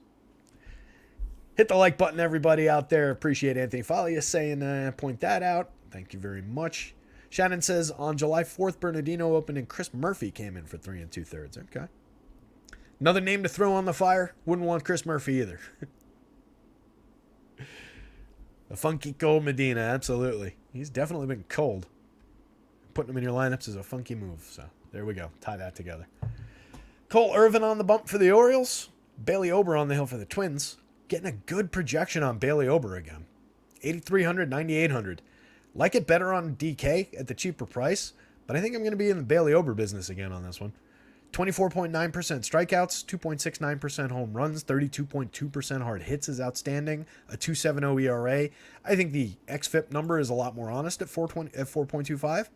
A: Hit the like button, everybody out there. Appreciate Anthony Falia saying point that out. Thank you very much. Shannon says on July 4th, Bernardino opened and Chris Murphy came in for 3 2/3. Okay. Another name to throw on the fire. Wouldn't want Chris Murphy either. The funky cold Medina, absolutely. He's definitely been cold. Putting him in your lineups is a funky move. So there we go. Tie that together. Cole Irvin on the bump for the Orioles. Bailey Ober on the hill for the Twins. Getting a good projection on Bailey Ober again. 8,300, 9,800. Like it better on DK at the cheaper price, but I think I'm going to be in the Bailey Ober business again on this one. 24.9% strikeouts, 2.69% home runs, 32.2% hard hits is outstanding, a 2.70 ERA. I think the xFIP number is a lot more honest at 4.25,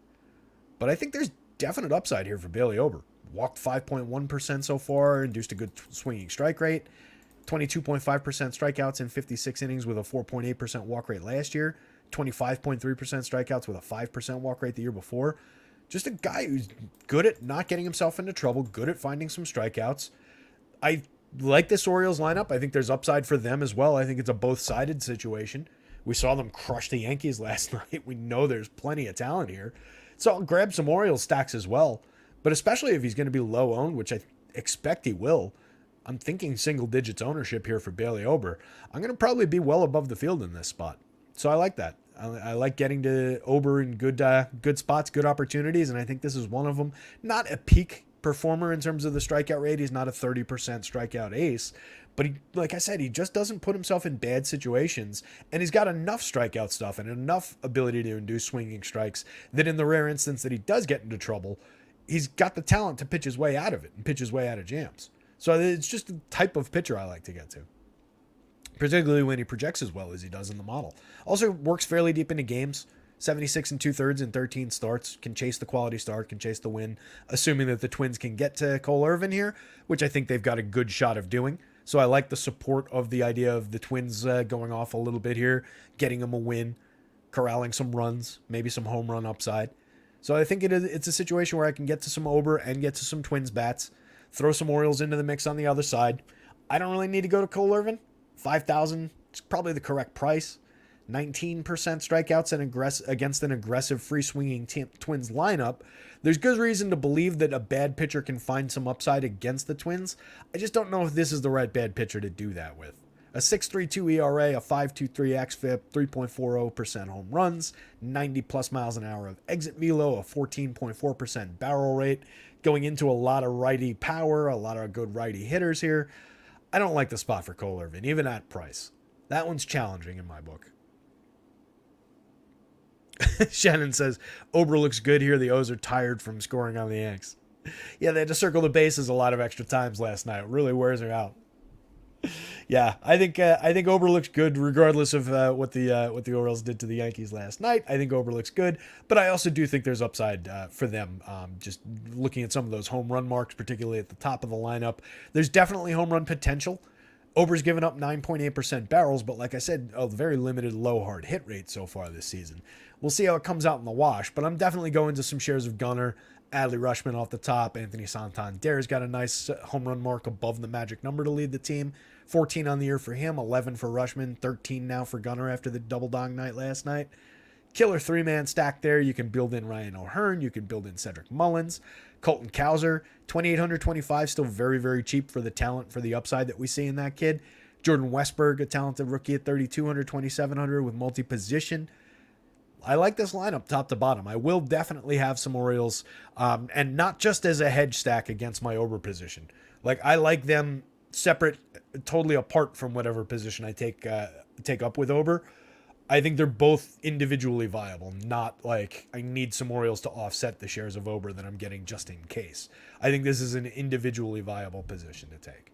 A: but I think there's definite upside here for Bailey Ober. walked 5.1% so far, induced a good swinging strike rate, 22.5% strikeouts in 56 innings with a 4.8% walk rate last year, 25.3% strikeouts with a 5% walk rate the year before. Just a guy who's good at not getting himself into trouble, good at finding some strikeouts. I like this Orioles lineup. I think there's upside for them as well. I think it's a both-sided situation. We saw them crush the Yankees last night. We know there's plenty of talent here. So I'll grab some Orioles stacks as well. But especially if he's going to be low owned, which I expect he will, I'm thinking single digits ownership here for Bailey Ober. I'm going to probably be well above the field in this spot. So I like that. I like getting to Ober in good spots, good opportunities, and I think this is one of them. Not a peak performer in terms of the strikeout rate. He's not a 30% strikeout ace, but he, like I said, he just doesn't put himself in bad situations, and he's got enough strikeout stuff and enough ability to induce swinging strikes that in the rare instance that he does get into trouble, he's got the talent to pitch his way out of it and pitch his way out of jams. So it's just the type of pitcher I like to get to, particularly when he projects as well as he does in the model. Also works fairly deep into games. 76 and 2/3 in 13 starts, can chase the quality start, can chase the win, assuming that the Twins can get to Cole Irvin here, which I think they've got a good shot of doing. So I like the support of the idea of the Twins going off a little bit here, getting them a win, corralling some runs, maybe some home run upside. So I think it's a situation where I can get to some Ober and get to some Twins bats, throw some Orioles into the mix on the other side. I don't really need to go to Cole Irvin. 5,000 is probably the correct price. 19% strikeouts and against an aggressive free-swinging Twins lineup. There's good reason to believe that a bad pitcher can find some upside against the Twins. I just don't know if this is the right bad pitcher to do that with. A 6.32 ERA, a 5.23 xFIP, 3.40% home runs, 90-plus miles an hour of exit velo, a 14.4% barrel rate, going into a lot of righty power, a lot of good righty hitters here. I don't like the spot for Cole Irvin, even at price. That one's challenging in my book. Shannon says, Ober looks good here. The O's are tired from scoring on the Yanks. Yeah, they had to circle the bases a lot of extra times last night. It really wears her out. Yeah, I think Ober looks good regardless of what the Orioles did to the Yankees last night. I think Ober looks good, but I also do think there's upside for them. Just looking at some of those home run marks, particularly at the top of the lineup, there's definitely home run potential. Ober's given up 9.8% barrels, but like I said, a very limited low hard hit rate so far this season. We'll see how it comes out in the wash, but I'm definitely going to some shares of Gunnar, Adley Rutschman off the top. Anthony Santander's got a nice home run mark above the magic number to lead the team. 14 on the year for him, 11 for Rutschman, 13 now for Gunnar after the double dong night last night. Killer three-man stack there. You can build in Ryan O'Hearn. You can build in Cedric Mullins. Colton Cowser, 2,825, still very, very cheap for the talent, for the upside that we see in that kid. Jordan Westberg, a talented rookie at 3,200, 2,700 with multi-position. I like this lineup top to bottom. I will definitely have some Orioles, and not just as a hedge stack against my Ober position. Like, I like them separate, totally apart from whatever position I take up with Ober. I think they're both individually viable, not like I need some Orioles to offset the shares of Ober that I'm getting just in case. I think this is an individually viable position to take.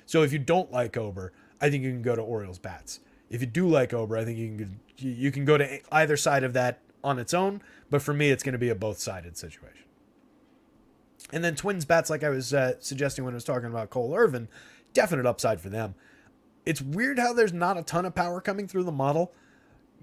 A: So if you don't like Ober, I think you can go to Orioles bats. If you do like Ober, I think you can go to either side of that on its own, but for me, it's going to be a both-sided situation. And then Twins bats, like I was suggesting when I was talking about Cole Irvin, definite upside for them. It's weird how there's not a ton of power coming through the model.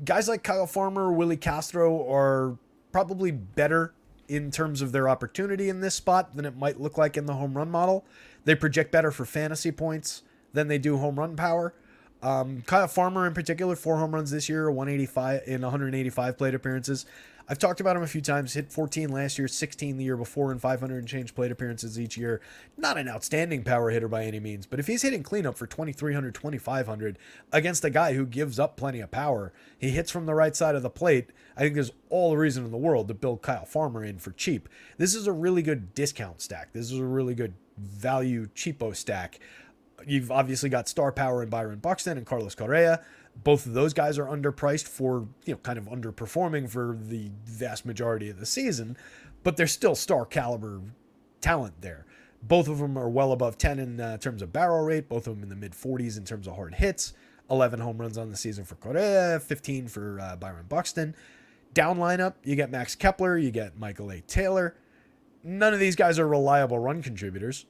A: Guys like Kyle Farmer or Willie Castro are probably better in terms of their opportunity in this spot than it might look like in the home run model. They project better for fantasy points than they do home run power. Kyle Farmer in particular, 4 home runs this year, 185 in 185 plate appearances. I've talked about him a few times. Hit 14 last year, 16 the year before, and 500 and change plate appearances each year. Not an outstanding power hitter by any means, but if he's hitting cleanup for 2,300, 2,500 against a guy who gives up plenty of power, he hits from the right side of the plate, I think there's all the reason in the world to build Kyle Farmer in for cheap. This is a really good discount stack. This is a really good value cheapo stack. You've obviously got star power in Byron Buxton and Carlos Correa. Both of those guys are underpriced for, kind of underperforming for the vast majority of the season, but they're still star caliber talent there. Both of them are well above 10 in terms of barrel rate, both of them in the mid 40s in terms of hard hits. 11 home runs on the season for Correa, 15 for Byron Buxton. Down lineup, you get Max Kepler, you get Michael A. Taylor. None of these guys are reliable run contributors.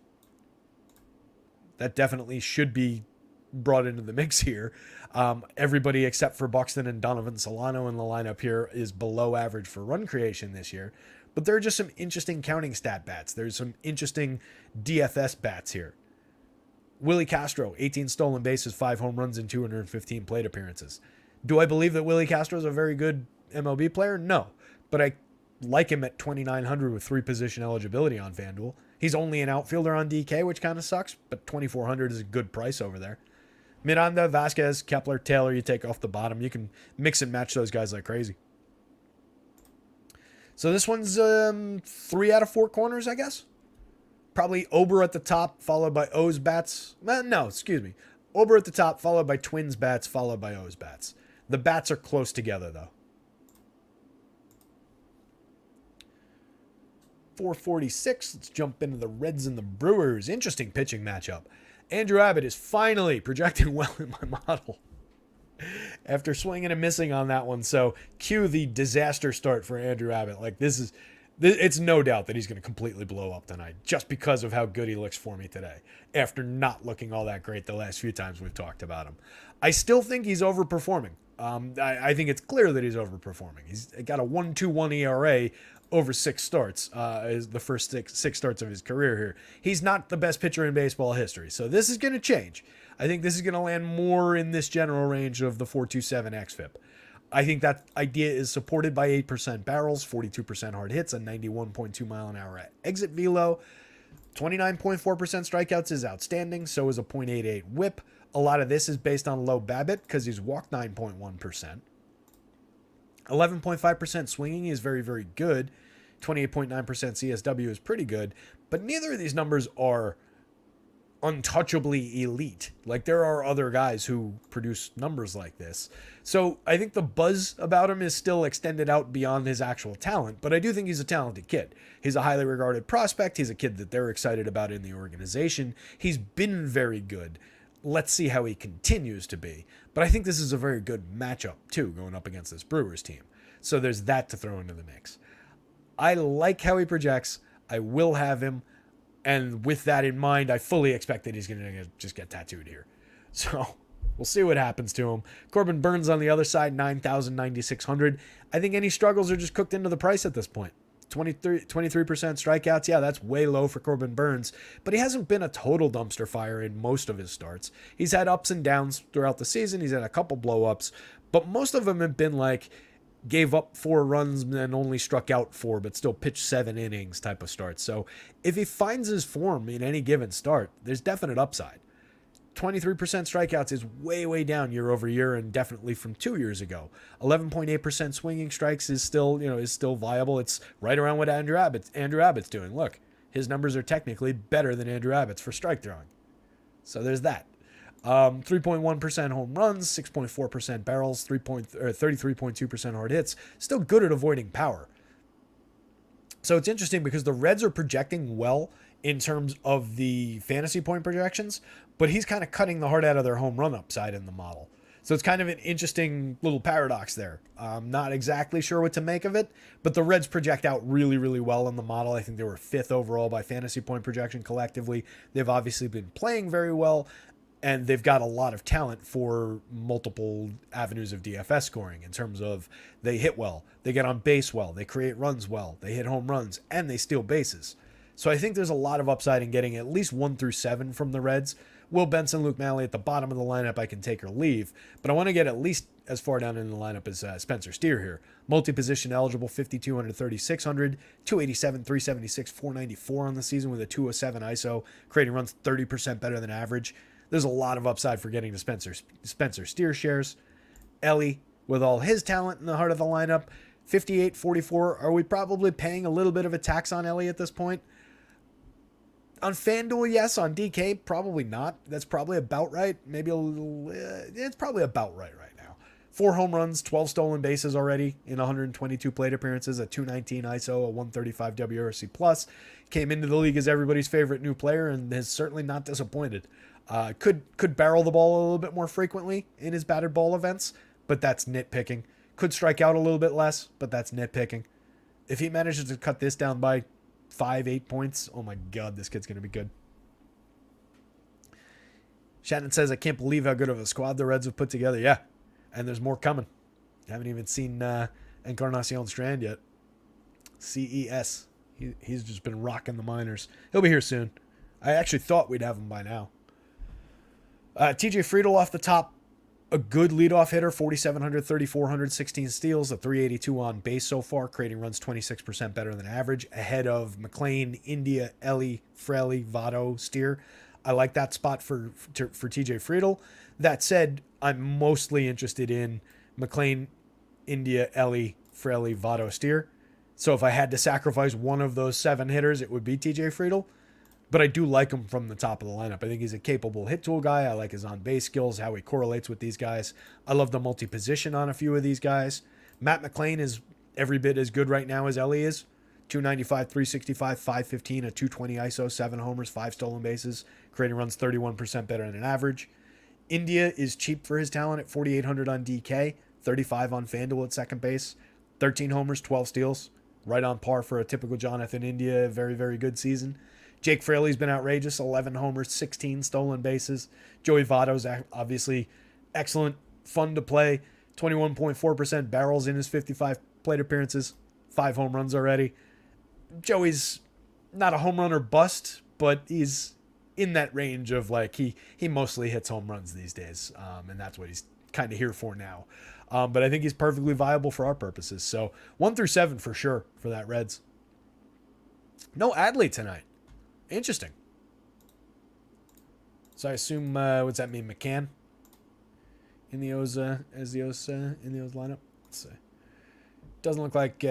A: That definitely should be brought into the mix here. Everybody except for Buxton and Donovan Solano in the lineup here is below average for run creation this year. But there are just some interesting counting stat bats. There's some interesting DFS bats here. Willie Castro, 18 stolen bases, 5 home runs, and 215 plate appearances. Do I believe that Willie Castro is a very good MLB player? No. But I like him at 2,900 with 3 position eligibility on FanDuel. He's only an outfielder on DK, which kind of sucks, but 2,400 is a good price over there. Miranda, Vasquez, Kepler, Taylor, you take off the bottom. You can mix and match those guys like crazy. So this one's 3 out of 4 corners, I guess. Probably Ober at the top, followed by O's bats. No, excuse me. Ober at the top, followed by Twins bats, followed by O's bats. The bats are close together, though. 446. Let's jump into the Reds and the Brewers. Interesting pitching matchup. Andrew Abbott is finally projecting well in my model after swinging and missing on that one. So cue the disaster start for Andrew Abbott. Like it's no doubt that he's going to completely blow up tonight just because of how good he looks for me today after not looking all that great the last few times we've talked about him. I still think he's overperforming. I think it's clear that he's overperforming. He's got a 1.21 ERA over 6 starts, is the first six starts of his career here. He's not the best pitcher in baseball history, so this is going to change. I think this is going to land more in this general range of the 4.27 xFIP. I think that idea is supported by 8% barrels, 42% hard hits, a 91.2 mile an hour exit velo. 29.4% strikeouts is outstanding, so is a .88 whip. A lot of this is based on low BABIP because he's walked 9.1%. 11.5% swinging is very, very good. 28.9% CSW is pretty good. But neither of these numbers are untouchably elite. Like, there are other guys who produce numbers like this. So I think the buzz about him is still extended out beyond his actual talent, but I do think he's a talented kid. He's a highly regarded prospect. He's a kid that they're excited about in the organization. He's been very good. Let's see how he continues to be. But I think this is a very good matchup, too, going up against this Brewers team. So there's that to throw into the mix. I like how he projects. I will have him. And with that in mind, I fully expect that he's going to just get tattooed here. So we'll see what happens to him. Corbin Burns on the other side, 9,000, 9,600. I think any struggles are just cooked into the price at this point. 23% strikeouts. Yeah, that's way low for Corbin Burns, but he hasn't been a total dumpster fire in most of his starts. He's had ups and downs throughout the season. He's had a couple blow-ups, but most of them have been like gave up 4 runs and only struck out 4, but still pitched 7 innings type of starts. So if he finds his form in any given start, there's definite upside. 23% strikeouts is way, way down year over year and definitely from 2 years ago. 11.8% swinging strikes is still viable. It's right around what Andrew Abbott's doing. Look, his numbers are technically better than Andrew Abbott's for strike throwing. So there's that. 3.1% home runs, 6.4% barrels, 33.2% hard hits. Still good at avoiding power. So it's interesting because the Reds are projecting well in terms of the fantasy point projections, but he's kind of cutting the heart out of their home run upside in the model. So it's kind of an interesting little paradox there. I'm not exactly sure what to make of it, but the Reds project out really, really well in the model. I think they were 5th overall by fantasy point projection collectively. They've obviously been playing very well, and they've got a lot of talent for multiple avenues of DFS scoring in terms of they hit well, they get on base well, they create runs well, they hit home runs, and they steal bases. So I think there's a lot of upside in getting at least 1 through 7 from the Reds. Will Benson, Luke Malley at the bottom of the lineup, I can take or leave, but I want to get at least as far down in the lineup as Spencer Steer here. Multi-position eligible, 5,200, 3,600, 287, 376, 494 on the season with a 207 ISO, creating runs 30% better than average. There's a lot of upside for getting to Spencer Steer shares. Ellie, with all his talent in the heart of the lineup, 58, 44. Are we probably paying a little bit of a tax on Ellie at this point? On FanDuel, yes. On DK, probably not. That's probably about right. Maybe a little. It's probably about right now. 4 home runs, 12 stolen bases already in 122 plate appearances, a 219 ISO, a 135 WRC plus. Came into the league as everybody's favorite new player and has certainly not disappointed. Could barrel the ball a little bit more frequently in his batted ball events, but that's nitpicking. Could strike out a little bit less, but that's nitpicking. If he manages to cut this down by 8 points. Oh my God, this kid's going to be good. Shannon says, I can't believe how good of a squad the Reds have put together. Yeah, and there's more coming. Haven't even seen Encarnacion Strand yet. CES. He's just been rocking the minors. He'll be here soon. I actually thought we'd have him by now. TJ Friedel off the top. A good leadoff hitter, 4,700, 3,400, 16 steals, a 382 on base so far, creating runs 26% better than average, ahead of McLean, India, Ellie, Fraley, Votto, Steer. I like that spot for TJ Friedel. That said, I'm mostly interested in McLean, India, Ellie, Fraley, Votto, Steer. So if I had to sacrifice one of those 7 hitters, it would be TJ Friedel. But I do like him from the top of the lineup. I think he's a capable hit tool guy. I like his on-base skills, how he correlates with these guys. I love the multi-position on a few of these guys. Matt McLean is every bit as good right now as Ellie is. 295, 365, 515, a 220 ISO, 7 homers, 5 stolen bases, creating runs 31% better than an average. India is cheap for his talent at 4,800 on DK, 35 on FanDuel at second base, 13 homers, 12 steals, right on par for a typical Jonathan India. Very, very good season. Jake Fraley's been outrageous, 11 homers, 16 stolen bases. Joey Votto's obviously excellent, fun to play, 21.4% barrels in his 55 plate appearances, 5 home runs already. Joey's not a home run or bust, but he's in that range of like he mostly hits home runs these days, and that's what he's kind of here for now. But I think he's perfectly viable for our purposes. So 1 through 7 for sure for that Reds. No Adley tonight. Interesting. So I assume what's that mean? McCann in the O's as the O's in the O's lineup. Let's see. Doesn't look like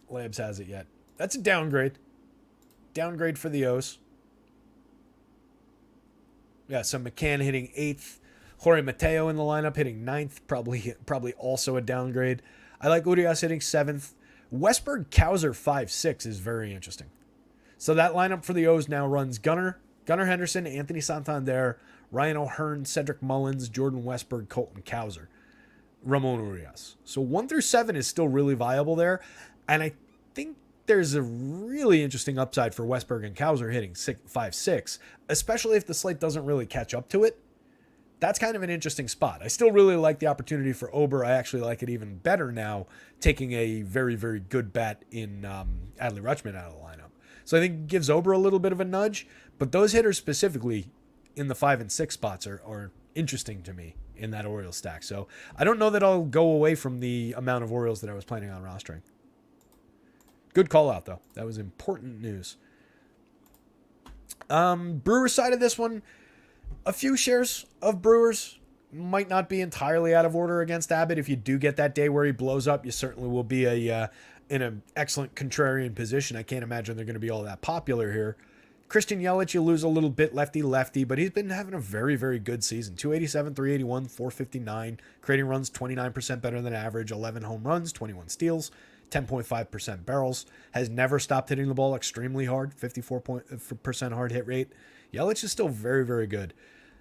A: Labs has it yet. That's a downgrade. Downgrade for the O's. Yeah, so McCann hitting 8th. Jorge Mateo in the lineup hitting 9th. Probably also a downgrade. I like Urias hitting 7th. Westberg Cowser 5-6 is very interesting. So that lineup for the O's now runs Gunnar Henderson, Anthony Santander, Ryan O'Hearn, Cedric Mullins, Jordan Westberg, Colton Cowser, Ramon Urias. So 1 through 7 is still really viable there. And I think there's a really interesting upside for Westberg and Cowser hitting 5-6, especially if the slate doesn't really catch up to it. That's kind of an interesting spot. I still really like the opportunity for Ober. I actually like it even better now, taking a very, very good bet in Adley Rutschman out of the lineup. So I think it gives Ober a little bit of a nudge, but those hitters specifically in the 5 and 6 spots are interesting to me in that Orioles stack. So I don't know that I'll go away from the amount of Orioles that I was planning on rostering. Good call out, though. That was important news. Brewers side of this one, a few shares of Brewers might not be entirely out of order against Abbott. If you do get that day where he blows up, you certainly will be in an excellent contrarian position. I can't imagine they're going to be all that popular here. Christian Yelich, you lose a little bit lefty, but he's been having a very, very good season. 287, 381, 459, creating runs 29% better than average, 11 home runs, 21 steals, 10.5% barrels, has never stopped hitting the ball extremely hard, 54% hard hit rate. Yelich is still very, very good.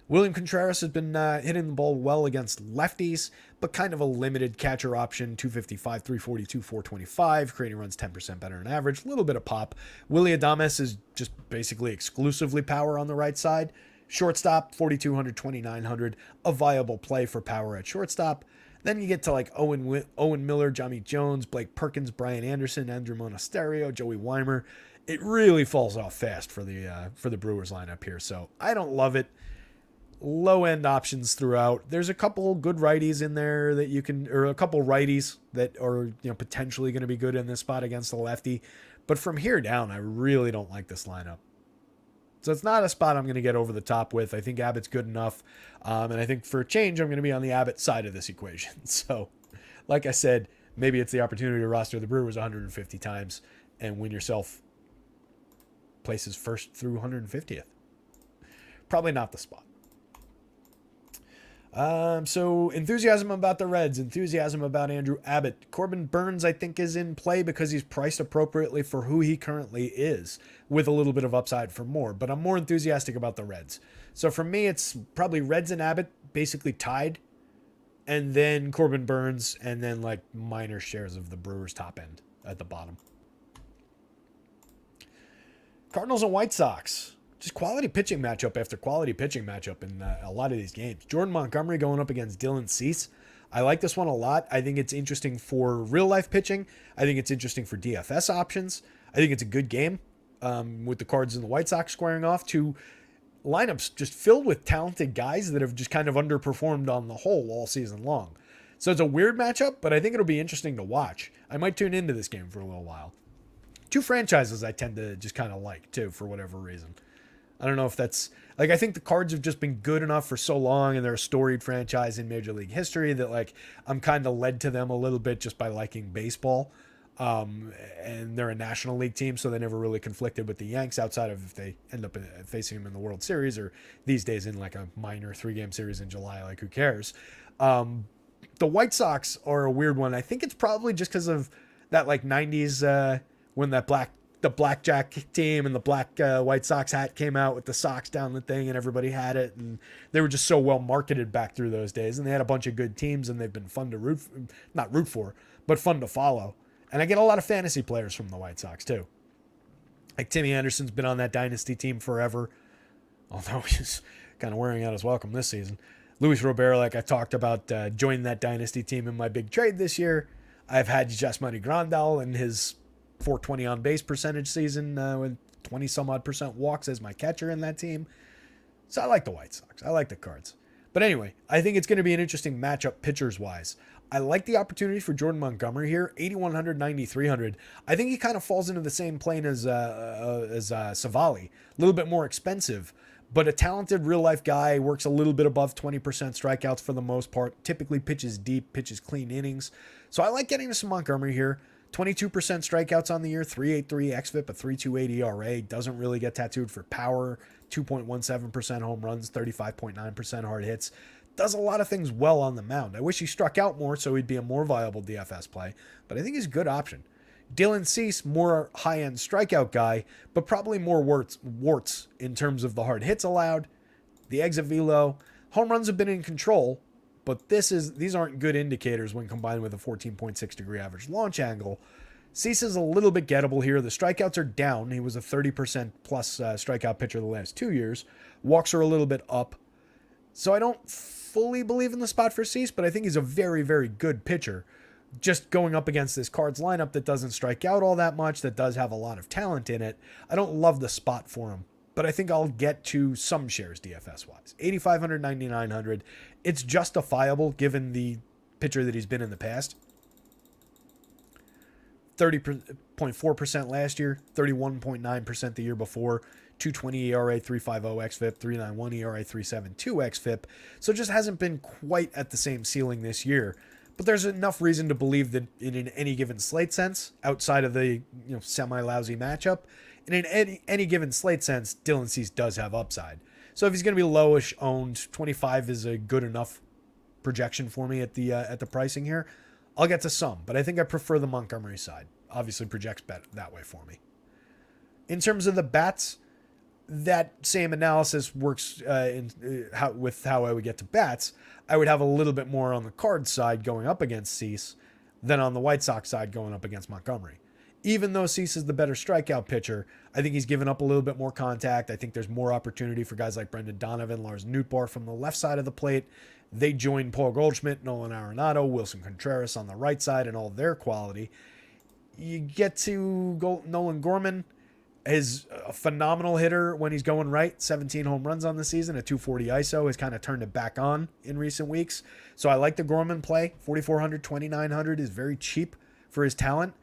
A: William Contreras has been hitting the ball well against lefties, but kind of a limited catcher option, 255, 342, 425, creating runs 10% better than average, a little bit of pop. Willy Adames is just basically exclusively power on the right side. Shortstop, 4,200, 2,900, a viable play for power at shortstop. Then you get to like Owen Miller, Johnny Jones, Blake Perkins, Brian Anderson, Andrew Monasterio, Joey Weimer. It really falls off fast for the Brewers lineup here, so I don't love it. Low end options throughout. There's a couple good righties in there that you can, or a couple righties that are potentially going to be good in this spot against the lefty. But from here down, I really don't like this lineup. So it's not a spot I'm going to get over the top with. I think Abbott's good enough. And I think for a change, I'm going to be on the Abbott side of this equation. So like I said, maybe it's the opportunity to roster the Brewers 150 times and win yourself places first through 150th. Probably not the spot. So enthusiasm about the Reds, enthusiasm about Andrew Abbott. Corbin Burns, I think, is in play because he's priced appropriately for who he currently is, with a little bit of upside for more, but I'm more enthusiastic about the Reds. So for me, it's probably Reds and Abbott basically tied, and then Corbin Burns, and then like minor shares of the Brewers top end at the bottom. Cardinals and White Sox. Just quality pitching matchup after quality pitching matchup in a lot of these games. Jordan Montgomery going up against Dylan Cease. I like this one a lot. I think it's interesting for real life pitching. I think it's interesting for DFS options. I think it's a good game with the Cards and the White Sox squaring off. Two lineups just filled with talented guys that have just kind of underperformed on the whole all season long. So it's a weird matchup, but I think it'll be interesting to watch. I might tune into this game for a little while. Two franchises I tend to just kind of like, too, for whatever reason. I don't know if that's... Like, I think the Cards have just been good enough for so long, and they're a storied franchise in Major League history that, like, I'm kind of led to them a little bit just by liking baseball. And they're a National League team, so they never really conflicted with the Yanks outside of if they end up facing them in the World Series or these days in, like, a minor 3-game series in July. Like, who cares? The White Sox are a weird one. I think it's probably just because of that, like, 90s when the blackjack team and the black White Sox hat came out with the socks down the thing and everybody had it, and they were just so well marketed back through those days, and they had a bunch of good teams, and they've been fun to not root for, but fun to follow. And I get a lot of fantasy players from the White Sox too. Like Timmy Anderson's been on that dynasty team forever, although he's kind of wearing out his welcome this season. Luis Robert, like I talked about, joining that dynasty team in my big trade this year. I've had Jasmine Grandal in his 420 on base percentage season with 20 some odd % walks as my catcher in that team. So I like the White Sox. I like the Cards. But anyway, I think it's going to be an interesting matchup pitchers wise. I like the opportunity for Jordan Montgomery here, 8,100, 9,300. I think he kind of falls into the same plane as Savali, a little bit more expensive, but a talented real life guy, works a little bit above 20% strikeouts for the most part, typically pitches deep, pitches clean innings. So I like getting to some Montgomery here. 22% strikeouts on the year, 3.83 xFIP, a 3.28 ERA, doesn't really get tattooed for power, 2.17% home runs, 35.9% hard hits. Does a lot of things well on the mound. I wish he struck out more so he'd be a more viable DFS play, but I think he's a good option. Dylan Cease, more high-end strikeout guy, but probably more warts in terms of the hard hits allowed, the exit velo. Home runs have been in control, but these aren't good indicators when combined with a 14.6 degree average launch angle. Cease is a little bit gettable here. The strikeouts are down. He was a 30% plus strikeout pitcher the last 2 years. Walks are a little bit up. So I don't fully believe in the spot for Cease, but I think he's a very, very good pitcher. Just going up against this Cards lineup that doesn't strike out all that much, that does have a lot of talent in it. I don't love the spot for him, but I think I'll get to some shares DFS-wise. 8,500, 9,900. It's justifiable given the pitcher that he's been in the past. 30.4% last year, 31.9% the year before, 2.20 ERA, 3.50 xFIP, 3.91 ERA, 3.72 xFIP. So it just hasn't been quite at the same ceiling this year. But there's enough reason to believe that in any given slate sense, outside of the semi-lousy matchup, in any given slate sense, Dylan Cease does have upside. So if he's going to be lowish owned, 25 is a good enough projection for me at the pricing here. I'll get to some, but I think I prefer the Montgomery side. Obviously projects better that way for me. In terms of the bats, that same analysis works with how I would get to bats. I would have a little bit more on the Cards side going up against Cease than on the White Sox side going up against Montgomery. Even though Cease is the better strikeout pitcher, I think he's given up a little bit more contact. I think there's more opportunity for guys like Brendan Donovan, Lars Nootbaar from the left side of the plate. They join Paul Goldschmidt, Nolan Arenado, Wilson Contreras on the right side and all their quality. You get to Nolan Gorman, is a phenomenal hitter when he's going right. 17 home runs on the season, a 240 ISO, has kind of turned it back on in recent weeks. So I like the Gorman play. 4,400, 2,900 is very cheap for his talent.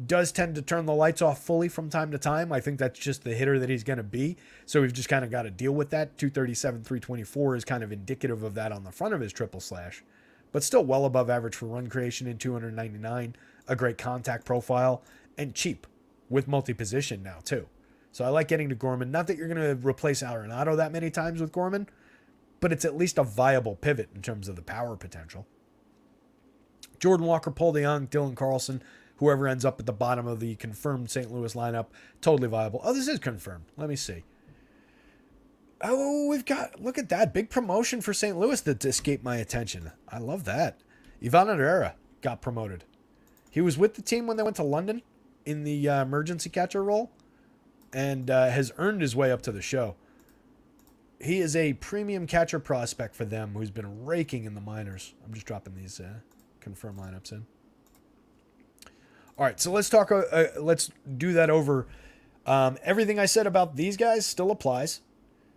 A: Does tend to turn the lights off fully from time to time. I think that's just the hitter that he's going to be. So we've just kind of got to deal with that. 237, 324 is kind of indicative of that on the front of his triple slash, but still well above average for run creation in 299. A great contact profile and cheap with multi-position now too. So I like getting to Gorman. Not that you're going to replace Arenado that many times with Gorman, but it's at least a viable pivot in terms of the power potential. Jordan Walker, Paul DeJong, Dylan Carlson, whoever ends up at the bottom of the confirmed St. Louis lineup, totally viable. Oh, this is confirmed. Let me see. Oh, look at that. Big promotion for St. Louis that escaped my attention. I love that. Ivan Herrera got promoted. He was with the team when they went to London in the emergency catcher role. and has earned his way up to the show. He is a premium catcher prospect for them who's been raking in the minors. I'm just dropping these confirm lineups in. All right, so let's talk. Let's do that over. Everything I said about these guys still applies.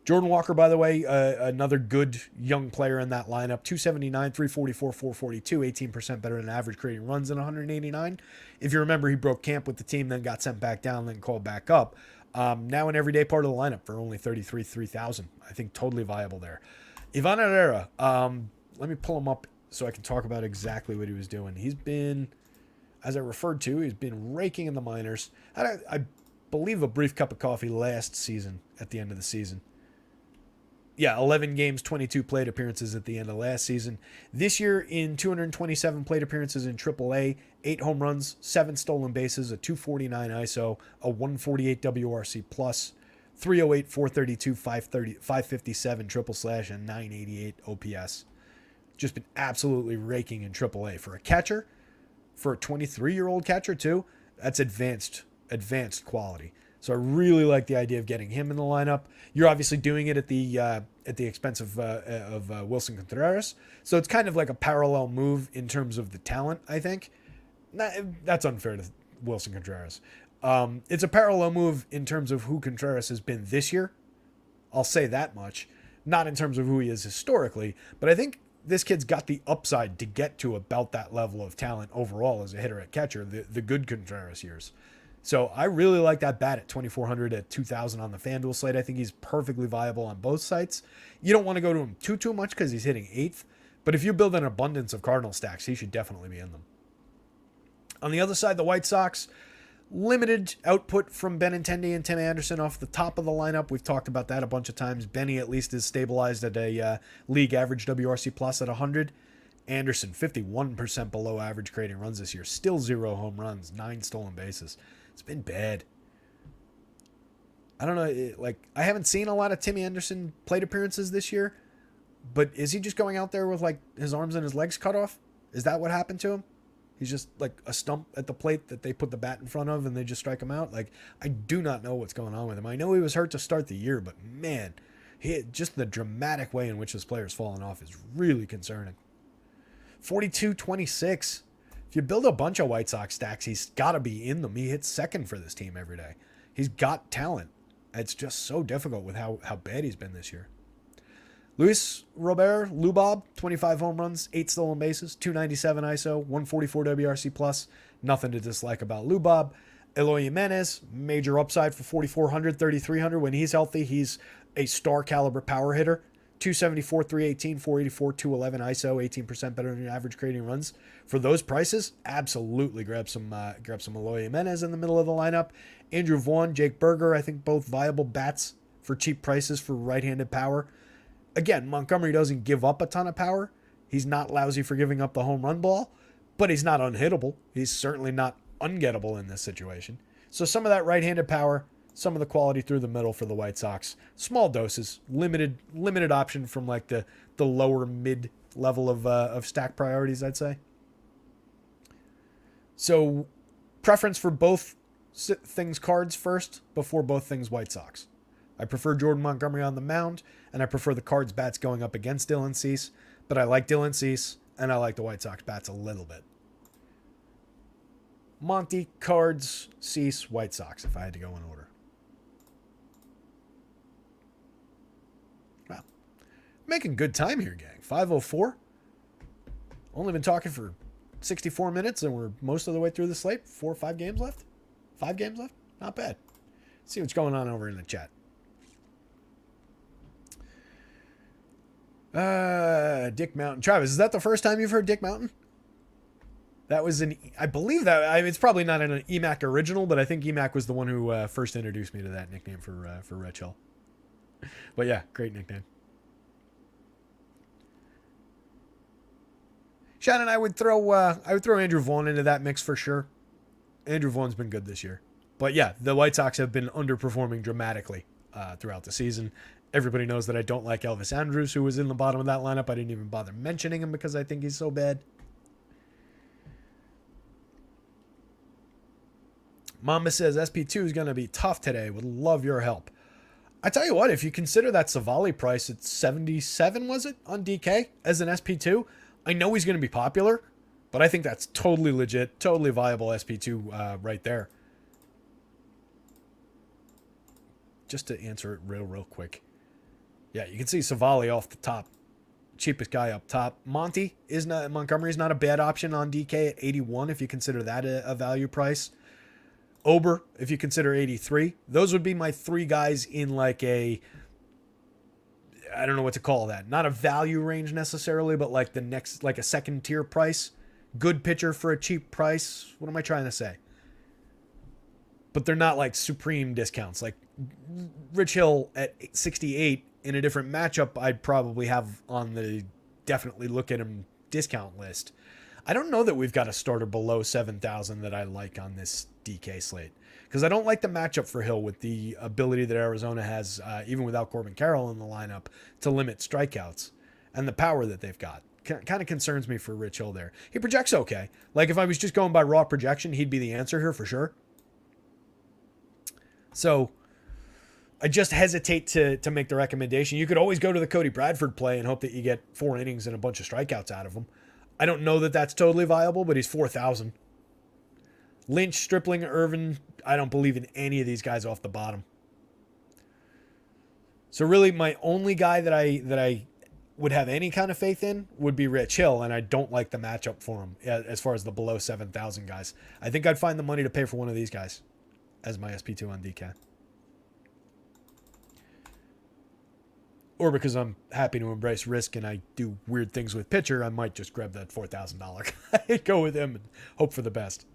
A: Jordan Walker, by the way, another good young player in that lineup. 279, 344, 442, 18% better than average, creating runs in 189. If you remember, he broke camp with the team, then got sent back down, then called back up. Now an everyday part of the lineup for only 3,000. I think totally viable there. Ivan Herrera, let me pull him up so I can talk about exactly what he was doing. He's been, as I referred to, he's been raking in the minors. I believe a brief cup of coffee last season at the end of the season. Yeah, 11 games, 22 plate appearances at the end of last season. This year, in 227 plate appearances in AAA, 8 home runs, 7 stolen bases, a 249 ISO, a 148 WRC+, 308, 432, 557 triple slash, and 988 OPS. Just been absolutely raking in AAA. For a catcher, for a 23-year-old catcher too, that's advanced quality. So I really like the idea of getting him in the lineup. You're obviously doing it at the expense of Wilson Contreras. So it's kind of like a parallel move in terms of the talent, I think. That's unfair to Wilson Contreras. It's a parallel move in terms of who Contreras has been this year. I'll say that much. Not in terms of who he is historically, but I think this kid's got the upside to get to about that level of talent overall as a hitter at catcher, the good Contreras years. So I really like that bat at 2,400 at 2,000 on the FanDuel slate. I think he's perfectly viable on both sites. You don't want to go to him too much because he's hitting 8th. But if you build an abundance of Cardinal stacks, he should definitely be in them. On the other side, the White Sox, limited output from Benintendi and Tim Anderson off the top of the lineup. We've talked about that a bunch of times. Benny at least is stabilized at a league average WRC plus at 100. Anderson, 51% below average creating runs this year. Still 0 home runs, 9 stolen bases. It's been bad. I don't know. I haven't seen a lot of Timmy Anderson plate appearances this year, but is he just going out there with his arms and his legs cut off? Is that what happened to him? He's just like a stump at the plate that they put the bat in front of and they just strike him out. I do not know what's going on with him. I know he was hurt to start the year, but man, just the dramatic way in which this player's fallen off is really concerning. 42-26. If you build a bunch of White Sox stacks, he's got to be in them. He hits second for this team every day. He's got talent. It's just so difficult with how bad he's been this year. Luis Robert, Lubob, 25 home runs, 8 stolen bases, 297 ISO, 144 WRC+. Plus. Nothing to dislike about Lubob. Eloy Jimenez, major upside for 4,400, 3,300. When he's healthy, he's a star caliber power hitter. 274, 318, 484, 211 ISO, 18% better than average creating runs. For those prices, absolutely grab some Eloy Jimenez in the middle of the lineup. Andrew Vaughn, Jake Berger, I think both viable bats for cheap prices for right-handed power. Again, Montgomery doesn't give up a ton of power. He's not lousy for giving up the home run ball, but he's not unhittable. He's certainly not ungettable in this situation. So some of that right-handed power, some of the quality through the middle for the White Sox. Small doses, limited option from the lower mid level of stack priorities, I'd say. So preference for both things Cards first before both things White Sox. I prefer Jordan Montgomery on the mound, and I prefer the Cards bats going up against Dylan Cease, but I like Dylan Cease, and I like the White Sox bats a little bit. Monty, Cards, Cease, White Sox, if I had to go in order. Wow. Making good time here, gang. 5:04. Only been talking for 64 minutes, and we're most of the way through the slate. 4 or 5 games left? 5 games left? Not bad. Let's see what's going on over in the chat. Dick Mountain. Travis, is that the first time you've heard Dick Mountain? That was I believe that, it's probably not an EMAC original, but I think EMAC was the one who first introduced me to that nickname for Red Shell. But yeah, great nickname. Shannon, I would throw Andrew Vaughn into that mix for sure. Andrew Vaughn's been good this year. But yeah, the White Sox have been underperforming dramatically throughout the season. Everybody knows that I don't like Elvis Andrus, who was in the bottom of that lineup. I didn't even bother mentioning him because I think he's so bad. Mamba says SP2 is going to be tough today. Would love your help. I tell you what, if you consider that Savali price at 77, was it, on DK as an SP2? I know he's going to be popular, but I think that's totally legit, totally viable SP2 right there. Just to answer it real quick. Yeah, you can see Savali off the top. Cheapest guy up top. Montgomery's not a bad option on DK at 81 if you consider that a value price. Ober, if you consider 83. Those would be my three guys in like I don't know what to call that. Not a value range necessarily, but like the next, like a second tier price. Good pitcher for a cheap price. What am I trying to say? But they're not like supreme discounts. Like Rich Hill at 68 in a different matchup, I'd probably have on the definitely look at him discount list. I don't know that we've got a starter below 7,000 that I like on this DK slate, because I don't like the matchup for Hill with the ability that Arizona has, even without Corbin Carroll in the lineup, to limit strikeouts and the power that they've got. Kind of concerns me for Rich Hill there. He projects okay. Like if I was just going by raw projection, he'd be the answer here for sure. So I just hesitate to make the recommendation. You could always go to the Cody Bradford play and hope that you get 4 innings and a bunch of strikeouts out of him. I don't know that that's totally viable, but he's 4,000. Lynch, Stripling, Irvin, I don't believe in any of these guys off the bottom. So really my only guy that I would have any kind of faith in would be Rich Hill, and I don't like the matchup for him as far as the below 7,000 guys. I think I'd find the money to pay for one of these guys as my SP2 on DK. Or because I'm happy to embrace risk and I do weird things with pitcher, I might just grab that $4,000 guy, go with him and hope for the best.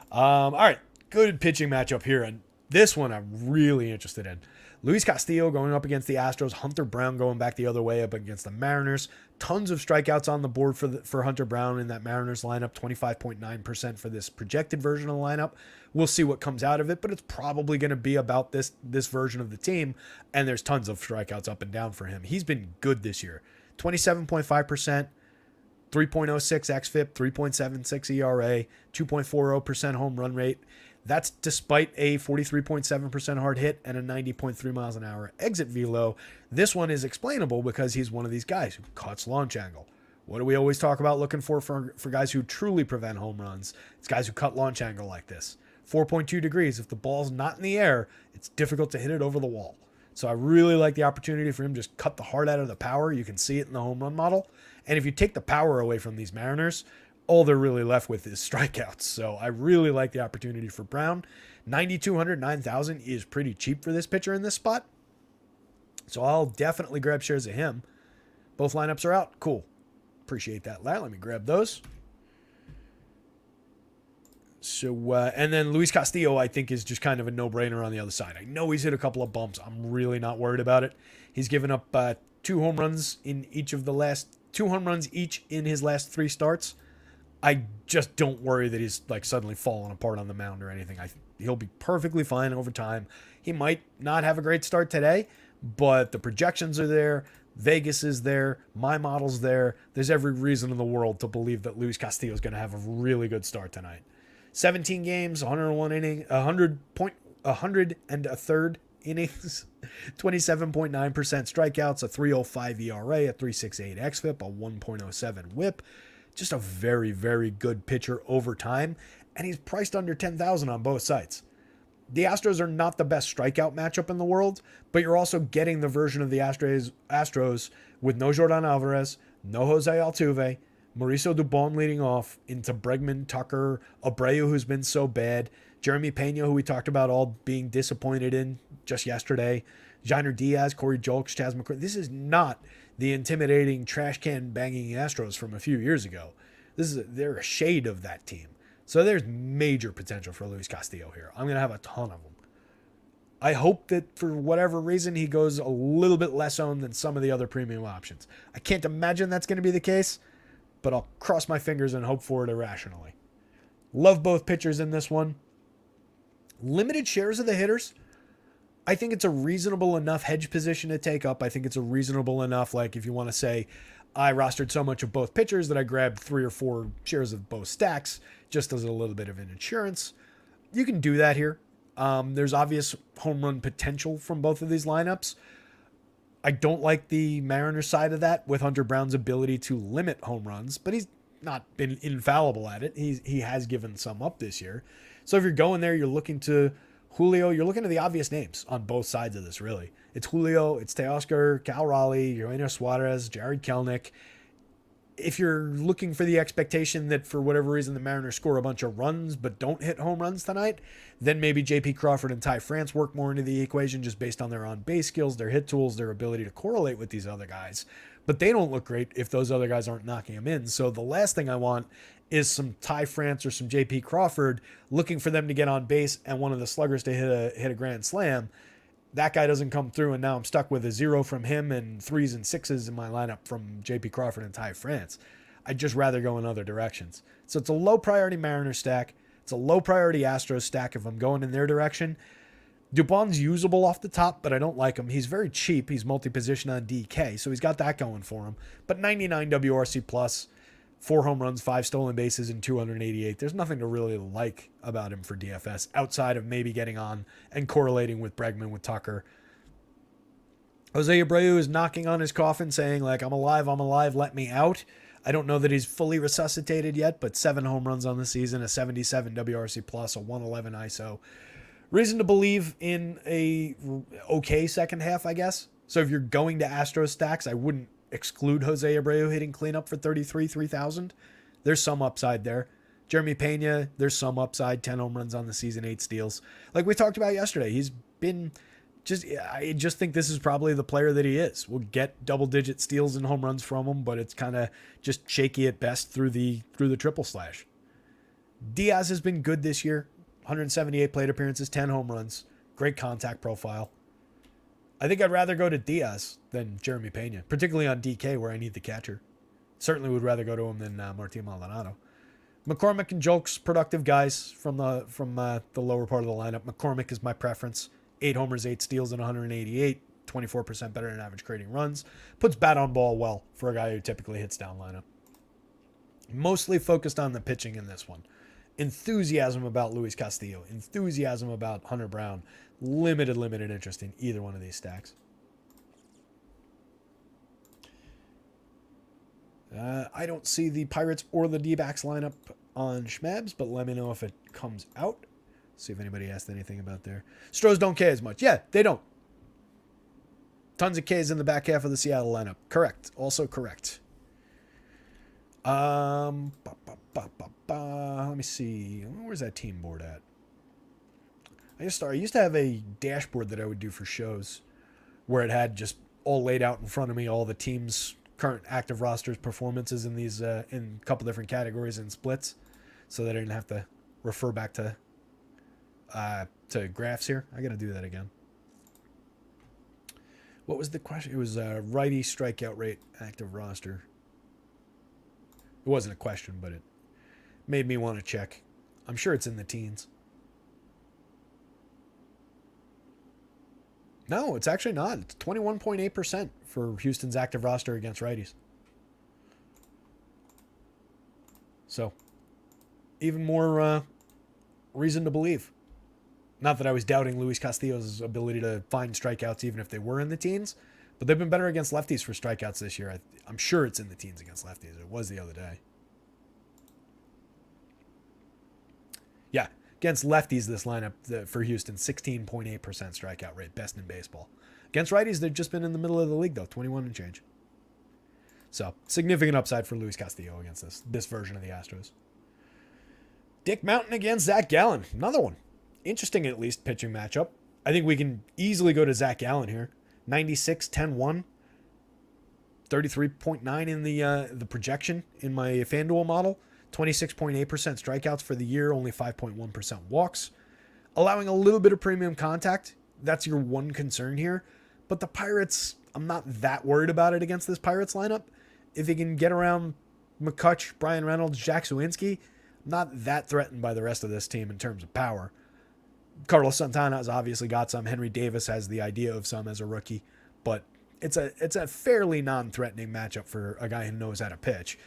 A: All right, good pitching matchup here, and this one I'm really interested in. Luis Castillo going up against the Astros. Hunter Brown going back the other way up against the Mariners. Tons of strikeouts on the board for Hunter Brown in that Mariners lineup. 25.9% for this projected version of the lineup. We'll see what comes out of it, but it's probably going to be about this version of the team, and there's tons of strikeouts up and down for him. He's been good this year. 27.5%. 3.06 xFIP, 3.76 ERA, 2.40% home run rate. That's despite a 43.7% hard hit and a 90.3 miles an hour exit velo. This one is explainable because he's one of these guys who cuts launch angle. What do we always talk about looking for guys who truly prevent home runs? It's guys who cut launch angle like this. 4.2 degrees. If the ball's not in the air, it's difficult to hit it over the wall. So I really like the opportunity for him to just cut the heart out of the power. You can see it in the home run model. And if you take the power away from these Mariners, all they're really left with is strikeouts. So I really like the opportunity for Brown. 9,200, 9,000 is pretty cheap for this pitcher in this spot. So I'll definitely grab shares of him. Both lineups are out. Cool. Appreciate that. Let me grab those. So, and then Luis Castillo, I think, is just kind of a no-brainer on the other side. I know he's hit a couple of bumps. I'm really not worried about it. He's given up 2 home runs in each of the last 2 home runs each in his last 3 starts. I just don't worry that he's like suddenly falling apart on the mound or anything. He'll be perfectly fine over time. He might not have a great start today, but the projections are there. Vegas is there. My model's there. There's every reason in the world to believe that Luis Castillo is going to have a really good start tonight. 17 games, 101 innings, 100 and a third innings, 27.9% strikeouts, a 3.05 ERA, a 3.68 xFIP, a 1.07 WHIP. Just a very, very good pitcher over time, and he's priced under 10,000 on both sides. The Astros are not the best strikeout matchup in the world, but you're also getting the version of the Astros with no Jordan Alvarez, no Jose Altuve, Mauricio Dubon leading off into Bregman, Tucker, Abreu, who's been so bad, Jeremy Pena, who we talked about all being disappointed in just yesterday, Jainer Diaz, Corey Julks, Chas McCormick. This is not the intimidating trash can banging Astros from a few years ago. They're a shade of that team. So there's major potential for Luis Castillo here. I'm going to have a ton of them. I hope that for whatever reason he goes a little bit less owned than some of the other premium options. I can't imagine that's going to be the case, but I'll cross my fingers and hope for it irrationally. Love both pitchers in this one. Limited shares of the hitters. I think it's a reasonable enough hedge position to take up. I think it's a reasonable enough, like if you want to say, I rostered so much of both pitchers that I grabbed 3 or 4 shares of both stacks just as a little bit of an insurance. you can do that here. There's obvious home run potential from both of these lineups. I don't like the Mariners side of that with Hunter Brown's ability to limit home runs, but he's not been infallible at it. He has given some up this year. So if you're going there, you're looking to Julio, you're looking at the obvious names on both sides of this, really. It's Julio, it's Teoscar, Cal Raleigh, Eugenio Suarez, Jared Kelenic. If you're looking for the expectation that for whatever reason the Mariners score a bunch of runs but don't hit home runs tonight, then maybe J.P. Crawford and Ty France work more into the equation just based on their on-base skills, their hit tools, their ability to correlate with these other guys. But they don't look great if those other guys aren't knocking them in. So the last thing I want is some Ty France or some J.P. Crawford looking for them to get on base and one of the sluggers to hit a grand slam. That guy doesn't come through, and now I'm stuck with a 0 from him and 3s and 6s in my lineup from J.P. Crawford and Ty France. I'd just rather go in other directions. So it's a low-priority Mariners stack. It's a low-priority Astros stack if I'm going in their direction. Dubon's usable off the top, but I don't like him. He's very cheap. He's multi-position on DK, so he's got that going for him. But 99 WRC plus, 4 home runs, 5 stolen bases, and 288. There's nothing to really like about him for DFS outside of maybe getting on and correlating with Bregman, with Tucker. Jose Abreu is knocking on his coffin saying, like, I'm alive, let me out. I don't know that he's fully resuscitated yet, but 7 home runs on the season, a 77 WRC plus, a 111 ISO. Reason to believe in a okay second half, I guess. So if you're going to Astros stacks, I wouldn't exclude Jose Abreu hitting cleanup for 3,000. There's some upside there. Jeremy Pena, there's some upside. 10 home runs on the season, 8 steals. Like we talked about yesterday, he's been I just think this is probably the player that he is. We'll get double-digit steals and home runs from him, but it's kind of just shaky at best through the triple slash. Diaz has been good this year. 178 plate appearances, 10 home runs. Great contact profile. I think I'd rather go to Diaz than Jeremy Pena, particularly on DK where I need the catcher. Certainly would rather go to him than Martin Maldonado. McCormick and Jolks, productive guys from the lower part of the lineup. McCormick is my preference. 8 homers, 8 steals, and 188. 24% better than average creating runs. Puts bat on ball well for a guy who typically hits down lineup. Mostly focused on the pitching in this one. Enthusiasm about Luis Castillo. Enthusiasm about Hunter Brown. Limited interest in either one of these stacks. I don't see the Pirates or the D-backs lineup on Schmebs, but let me know if it comes out. See if anybody asked anything about there. Stros don't K as much. Yeah, they don't. Tons of Ks in the back half of the Seattle lineup. Correct. Also correct. Let me see. Where's that team board at? I used to have a dashboard that I would do for shows where it had just all laid out in front of me, all the teams' current active rosters performances in these in a couple different categories and splits, so that I didn't have to refer back to graphs here. I got to do that again. What was the question? It was righty strikeout rate, active roster. It wasn't a question, but it made me want to check. I'm sure it's in the teens. No, it's actually not. It's 21.8% for Houston's active roster against righties. So, even more reason to believe. Not that I was doubting Luis Castillo's ability to find strikeouts even if they were in the teens, but they've been better against lefties for strikeouts this year. I'm sure it's in the teens against lefties. It was the other day. Yeah, against lefties, this lineup for Houston, 16.8% strikeout rate, best in baseball. Against righties, they've just been in the middle of the league, though, 21 and change. So, significant upside for Luis Castillo against this version of the Astros. Dick Mountain against Zach Gallen. Another one. Interesting, at least, pitching matchup. I think we can easily go to Zach Gallen here. 96, 10-1. 33.9 in the projection in my FanDuel model. 26.8% strikeouts for the year, only 5.1% walks. Allowing a little bit of premium contact. That's your one concern here. But the Pirates, I'm not that worried about it against this Pirates lineup. If they can get around McCutch, Brian Reynolds, Jack Suwinski, I'm not that threatened by the rest of this team in terms of power. Carlos Santana has obviously got some. Henry Davis has the idea of some as a rookie. But it's a fairly non-threatening matchup for a guy who knows how to pitch.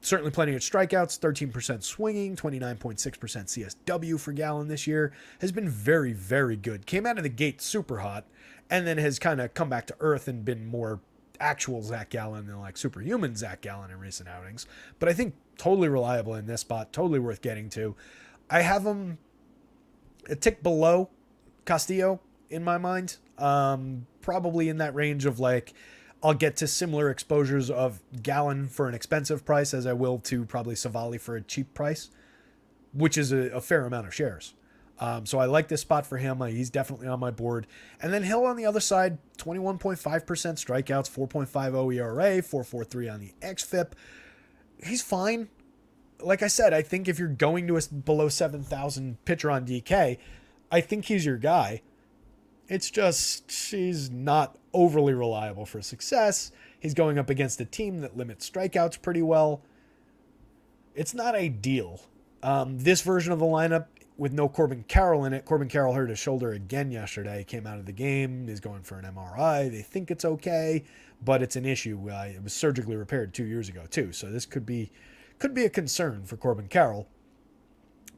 A: Certainly plenty of strikeouts, 13% swinging, 29.6% CSW for Gallen this year. Has been very, very good. Came out of the gate super hot, and then has kind of come back to earth and been more actual Zach Gallen than like superhuman Zach Gallen in recent outings. But I think totally reliable in this spot, totally worth getting to. I have him a tick below Castillo in my mind. Probably in that range of like, I'll get to similar exposures of Gallen for an expensive price as I will to probably Savali for a cheap price, which is a fair amount of shares. So I like this spot for him. He's definitely on my board. And then Hill on the other side, 21.5% strikeouts, 4.50 ERA, 4.43 on the xFIP. He's fine. Like I said, I think if you're going to a below 7,000 pitcher on DK, I think he's your guy. It's just she's not overly reliable for success. He's going up against a team that limits strikeouts pretty well. It's not ideal. This version of the lineup with no Corbin Carroll in it. Corbin Carroll hurt his shoulder again yesterday. Came out of the game. Is going for an MRI. They think it's okay, but it's an issue. It was surgically repaired 2 years ago too. So this could be a concern for Corbin Carroll.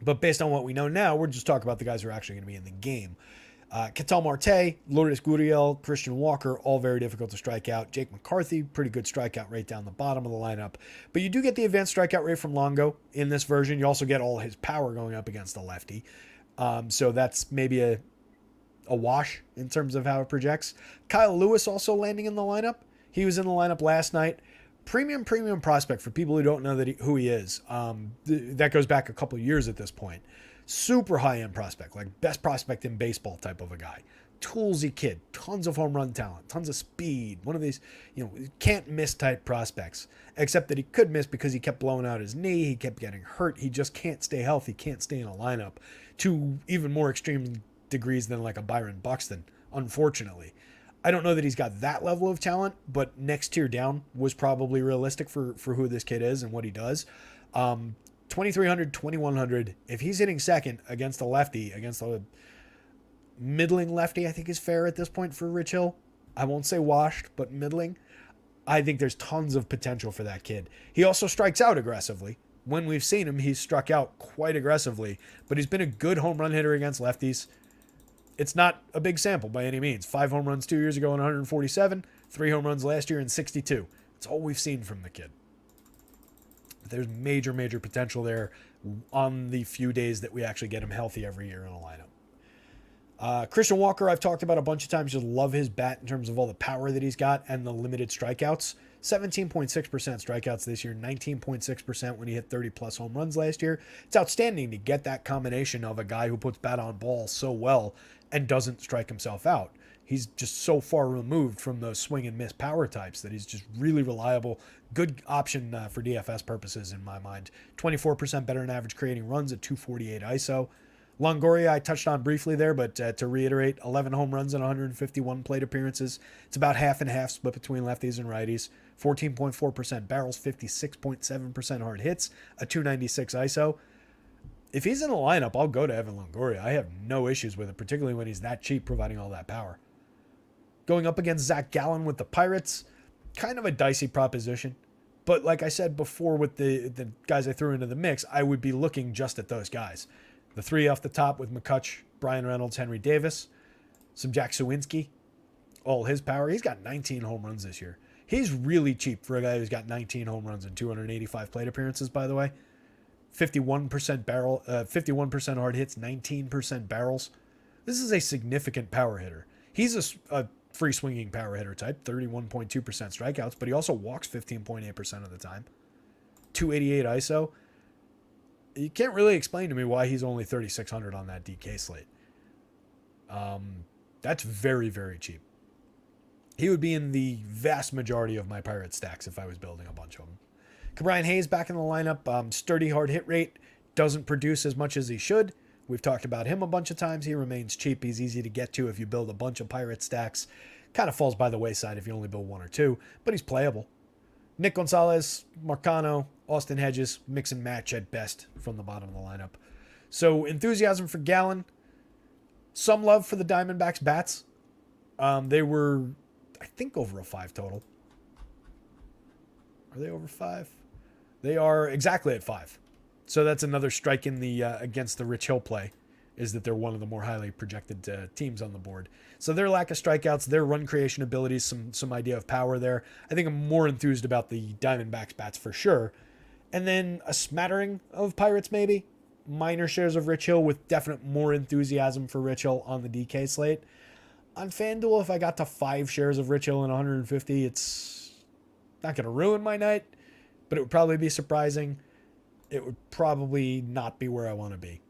A: But based on what we know now, we're just talking about the guys who are actually going to be in the game. Ketel Marte, Lourdes Gurriel, Christian Walker, all very difficult to strike out. Jake McCarthy, pretty good strikeout rate down the bottom of the lineup. But you do get the advanced strikeout rate from Longo in this version. You also get all his power going up against the lefty. So that's maybe a wash in terms of how it projects. Kyle Lewis also landing in the lineup. He was in the lineup last night. Premium prospect for people who don't know who he is. That goes back a couple of years at this point. Super high-end prospect, like best prospect in baseball type of a guy. Toolsy kid, tons of home run talent, tons of speed. One of these, can't miss type prospects, except that he could miss because he kept blowing out his knee. He kept getting hurt. He just can't stay healthy, can't stay in a lineup to even more extreme degrees than like a Byron Buxton, unfortunately. I don't know that he's got that level of talent, but next tier down was probably realistic for who this kid is and what he does. 2,300, 2,100. If he's hitting second against a lefty, against a middling lefty, I think is fair at this point for Rich Hill. I won't say washed, but middling. I think there's tons of potential for that kid. He also strikes out aggressively. When we've seen him, he's struck out quite aggressively, but he's been a good home run hitter against lefties. It's not a big sample by any means. 5 home runs 2 years ago in 147, 3 home runs last year in 62. It's all we've seen from the kid. There's major potential there on the few days that we actually get him healthy every year in a lineup. Christian Walker, I've talked about a bunch of times. Just love his bat in terms of all the power that he's got and the limited strikeouts. 17.6% strikeouts this year, 19.6% when he hit 30-plus home runs last year. It's outstanding to get that combination of a guy who puts bat on ball so well and doesn't strike himself out. He's just so far removed from those swing and miss power types that he's just really reliable. Good option for DFS purposes in my mind. 24% better than average creating runs at 248 ISO. Longoria, I touched on briefly there, but to reiterate, 11 home runs and 151 plate appearances. It's about half and half split between lefties and righties. 14.4% barrels, 56.7% hard hits, a 296 ISO. If he's in the lineup, I'll go to Evan Longoria. I have no issues with it, particularly when he's that cheap, providing all that power. Going up against Zach Gallen with the Pirates, kind of a dicey proposition. But like I said before with the guys I threw into the mix, I would be looking just at those guys. The 3 off the top with McCutch, Brian Reynolds, Henry Davis, some Jack Sawinski, all his power. He's got 19 home runs this year. He's really cheap for a guy who's got 19 home runs and 285 plate appearances, by the way. 51% hard hits, 19% barrels. This is a significant power hitter. He's a free swinging power hitter type, 31.2% strikeouts, but he also walks 15.8% of the time. 288 ISO. You can't really explain to me why he's only 3,600 on that DK slate. That's very, very cheap. He would be in the vast majority of my Pirate stacks if I was building a bunch of them. Brian Hayes back in the lineup. Sturdy hard hit rate. Doesn't produce as much as he should. We've talked about him a bunch of times. He remains cheap. He's easy to get to if you build a bunch of Pirate stacks. Kind of falls by the wayside if you only build 1 or 2, but he's playable. Nick Gonzalez, Marcano, Austin Hedges, mix and match at best from the bottom of the lineup. So enthusiasm for Gallen. Some love for the Diamondbacks bats. They were, I think, over a 5 total. Are they over 5? They are exactly at 5. So that's another strike in the against the Rich Hill play, is that they're one of the more highly projected teams on the board. So their lack of strikeouts, their run creation abilities, some idea of power there. I think I'm more enthused about the Diamondbacks bats for sure. And then a smattering of Pirates maybe. Minor shares of Rich Hill with definite more enthusiasm for Rich Hill on the DK slate. On FanDuel, if I got to 5 shares of Rich Hill and 150, it's not going to ruin my night, but it would probably be surprising. It would probably not be where I want to be.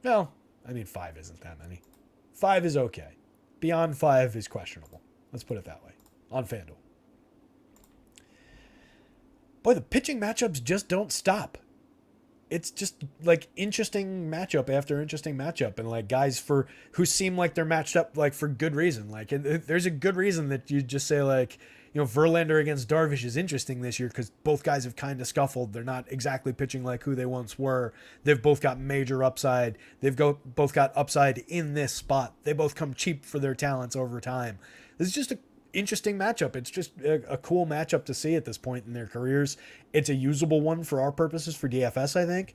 A: Well, I mean, 5 isn't that many. 5 is okay. Beyond 5 is questionable. Let's put it that way. On FanDuel. Boy, the pitching matchups just don't stop. It's just like interesting matchup after interesting matchup, and like guys who seem like they're matched up like for good reason. Like there's a good reason that you just say like, Verlander against Darvish is interesting this year because both guys have kind of scuffled. They're not exactly pitching like who they once were. They've both got major upside. Both got upside in this spot. They both come cheap for their talents over time. This is just a interesting matchup. It's just a cool matchup to see at this point in their careers. It's a usable one for our purposes for DFS, I think.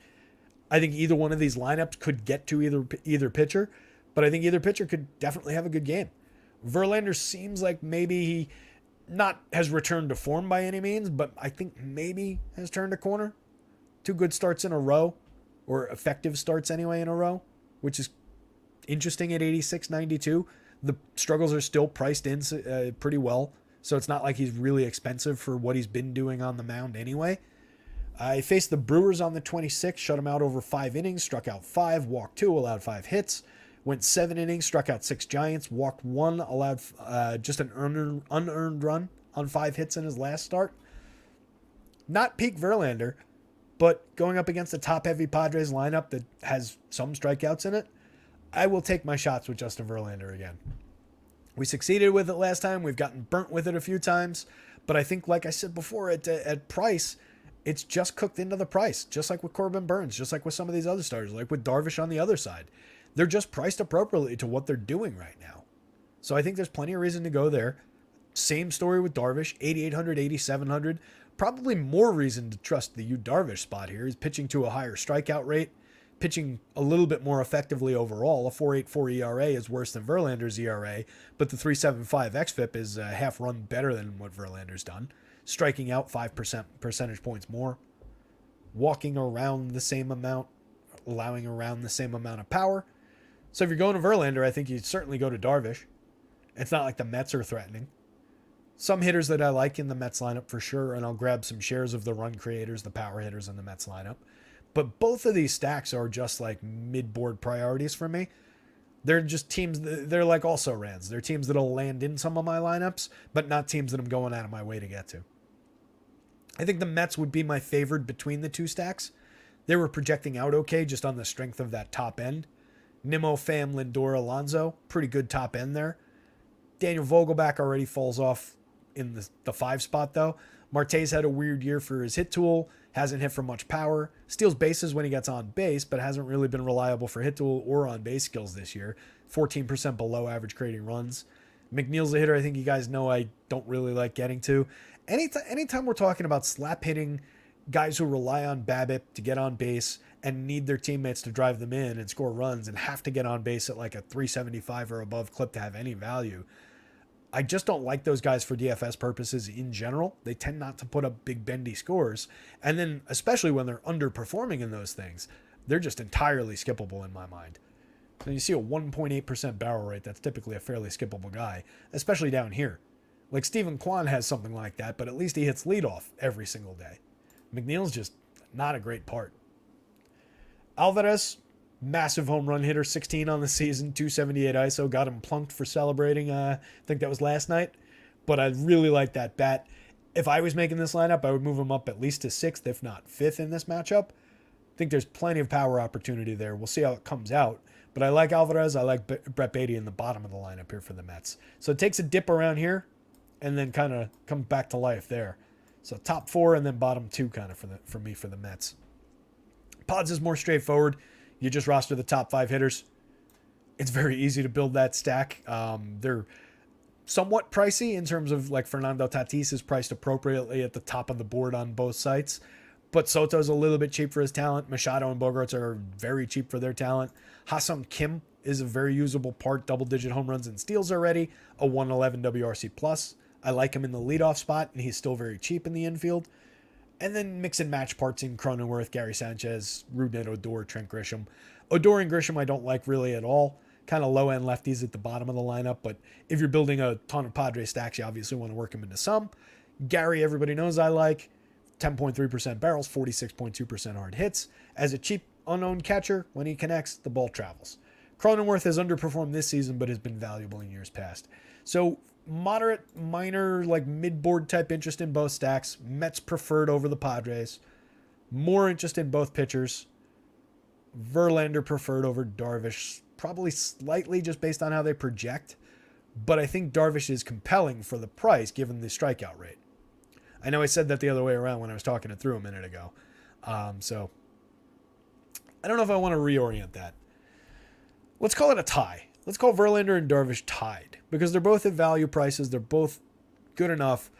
A: I think either one of these lineups could get to either pitcher, but I think either pitcher could definitely have a good game. Verlander seems like maybe he has returned to form by any means, but I think maybe has turned a corner. 2 good starts in a row, or effective starts anyway in a row, which is interesting at 86.92. The struggles are still priced in pretty well, so it's not like he's really expensive for what he's been doing on the mound anyway. I faced the Brewers on the 26th, shut him out over 5 innings, struck out 5, walked 2, allowed 5 hits. Went 7 innings, struck out 6 Giants, walked 1, allowed just an unearned run on 5 hits in his last start. Not peak Verlander, but going up against a top-heavy Padres lineup that has some strikeouts in it, I will take my shots with Justin Verlander again. We succeeded with it last time. We've gotten burnt with it a few times, but I think, like I said before, at price, it's just cooked into the price, just like with Corbin Burns, just like with some of these other starters, like with Darvish on the other side. They're just priced appropriately to what they're doing right now. So I think there's plenty of reason to go there. Same story with Darvish, 8,800, 8,700. Probably more reason to trust the Yu Darvish spot here. He's pitching to a higher strikeout rate, pitching a little bit more effectively overall. A 4.84 ERA is worse than Verlander's ERA, but the 3.75 xFIP is a half run better than what Verlander's done. Striking out 5% percentage points more. Walking around the same amount, allowing around the same amount of power. So if you're going to Verlander, I think you'd certainly go to Darvish. It's not like the Mets are threatening. Some hitters that I like in the Mets lineup for sure, and I'll grab some shares of the run creators, the power hitters in the Mets lineup. But both of these stacks are just like mid-board priorities for me. They're just teams, they're like also-rans. They're teams that'll land in some of my lineups, but not teams that I'm going out of my way to get to. I think the Mets would be my favored between the 2 stacks. They were projecting out okay just on the strength of that top end. Nimmo, Pham, Lindor, Alonso, pretty good top end there. Daniel Vogelback already falls off in the 5 spot though. Marte's had a weird year for his hit tool, hasn't hit for much power, steals bases when he gets on base, but hasn't really been reliable for hit tool or on base skills this year. 14% below average creating runs. McNeil's a hitter I think you guys know I don't really like getting to. Anytime we're talking about slap hitting guys who rely on BABIP to get on base and need their teammates to drive them in and score runs and have to get on base at like a 375 or above clip to have any value, I just don't like those guys for DFS purposes in general. They tend not to put up big bendy scores. And then especially when they're underperforming in those things, they're just entirely skippable in my mind. So you see a 1.8% barrel rate, that's typically a fairly skippable guy, especially down here. Like Steven Kwan has something like that, but at least he hits leadoff every single day. McNeil's just not a great part. Alvarez, massive home run hitter, 16 on the season, 278 ISO, got him plunked for celebrating, I think that was last night, but I really like that bat. If I was making this lineup, I would move him up at least to 6th, if not 5th in this matchup. I think there's plenty of power opportunity there. We'll see how it comes out, but I like Alvarez, I like Brett Beatty in the bottom of the lineup here for the Mets. So it takes a dip around here and then kind of comes back to life there. So top 4 and then bottom 2 kind of for me for the Mets. Pods is more straightforward. You just roster the top 5 hitters. It's very easy to build that stack. They're somewhat pricey in terms of like Fernando Tatis is priced appropriately at the top of the board on both sites. But Soto's a little bit cheap for his talent. Machado and Bogarts are very cheap for their talent. Ha-Seong Kim is a very usable part, double-digit home runs and steals already, a 111 WRC+. plus. I like him in the leadoff spot, and he's still very cheap in the infield. And then mix and match parts in Cronenworth, Gary Sanchez, Rougned Odor, Trent Grisham. Odor and Grisham I don't like really at all. Kind of low-end lefties at the bottom of the lineup, but if you're building a ton of Padres stacks, you obviously want to work them into some. Gary, everybody knows I like. 10.3% barrels, 46.2% hard hits. As a cheap, unknown catcher, when he connects, the ball travels. Cronenworth has underperformed this season, but has been valuable in years past. So moderate, minor, like mid-board type interest in both stacks. Mets preferred over the Padres. More interest in both pitchers. Verlander preferred over Darvish, probably slightly just based on how they project. But I think Darvish is compelling for the price given the strikeout rate. I know I said that the other way around when I was talking it through a minute ago. So I don't know if I want to reorient that. Let's call it a tie. Let's call Verlander and Darvish tied because they're both at value prices. They're both good enough.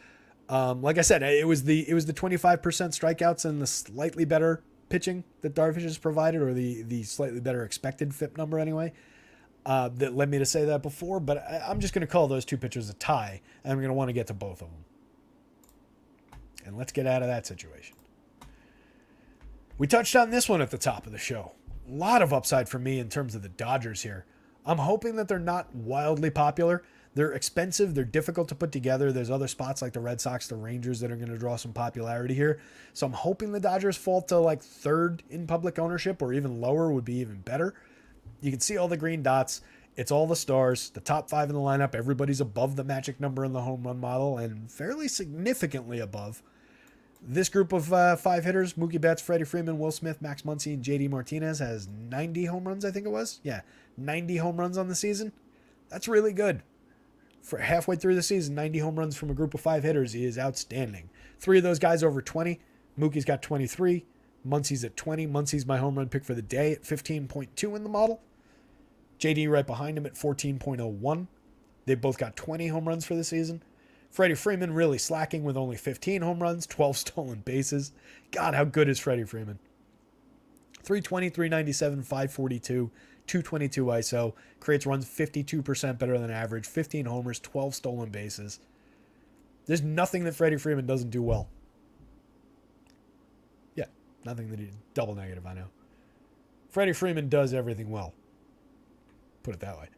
A: Like I said, it was the 25% strikeouts and the slightly better pitching that Darvish has provided, or the slightly better expected FIP number anyway, that led me to say that before. But I'm just going to call those two pitchers a tie, and I'm going to want to get to both of them. And let's get out of that situation. We touched on this one at the top of the show. A lot of upside for me in terms of the Dodgers here. I'm hoping that they're not wildly popular. They're expensive. They're difficult to put together. There's other spots like the Red Sox, the Rangers that are going to draw some popularity here. So I'm hoping the Dodgers fall to like third in public ownership, or even lower would be even better. You can see all the green dots. It's all the stars, the top 5 in the lineup. Everybody's above the magic number in the home run model and fairly significantly above. This group of 5 hitters, Mookie Betts, Freddie Freeman, Will Smith, Max Muncy, and JD Martinez has 90 home runs, I think it was. Yeah, 90 home runs on the season. That's really good. For halfway through the season, 90 home runs from a group of 5 hitters is outstanding. 3 of those guys over 20. Mookie's got 23. Muncy's at 20. Muncy's my home run pick for the day at 15.2 in the model. JD right behind him at 14.01. They both got 20 home runs for the season. Freddie Freeman really slacking with only 15 home runs, 12 stolen bases. God, how good is Freddie Freeman? 320, 397, 542, 222 ISO. Creates runs 52% better than average. 15 homers, 12 stolen bases. There's nothing that Freddie Freeman doesn't do well. Yeah, nothing that he... Double negative, I know. Freddie Freeman does everything well. Put it that way.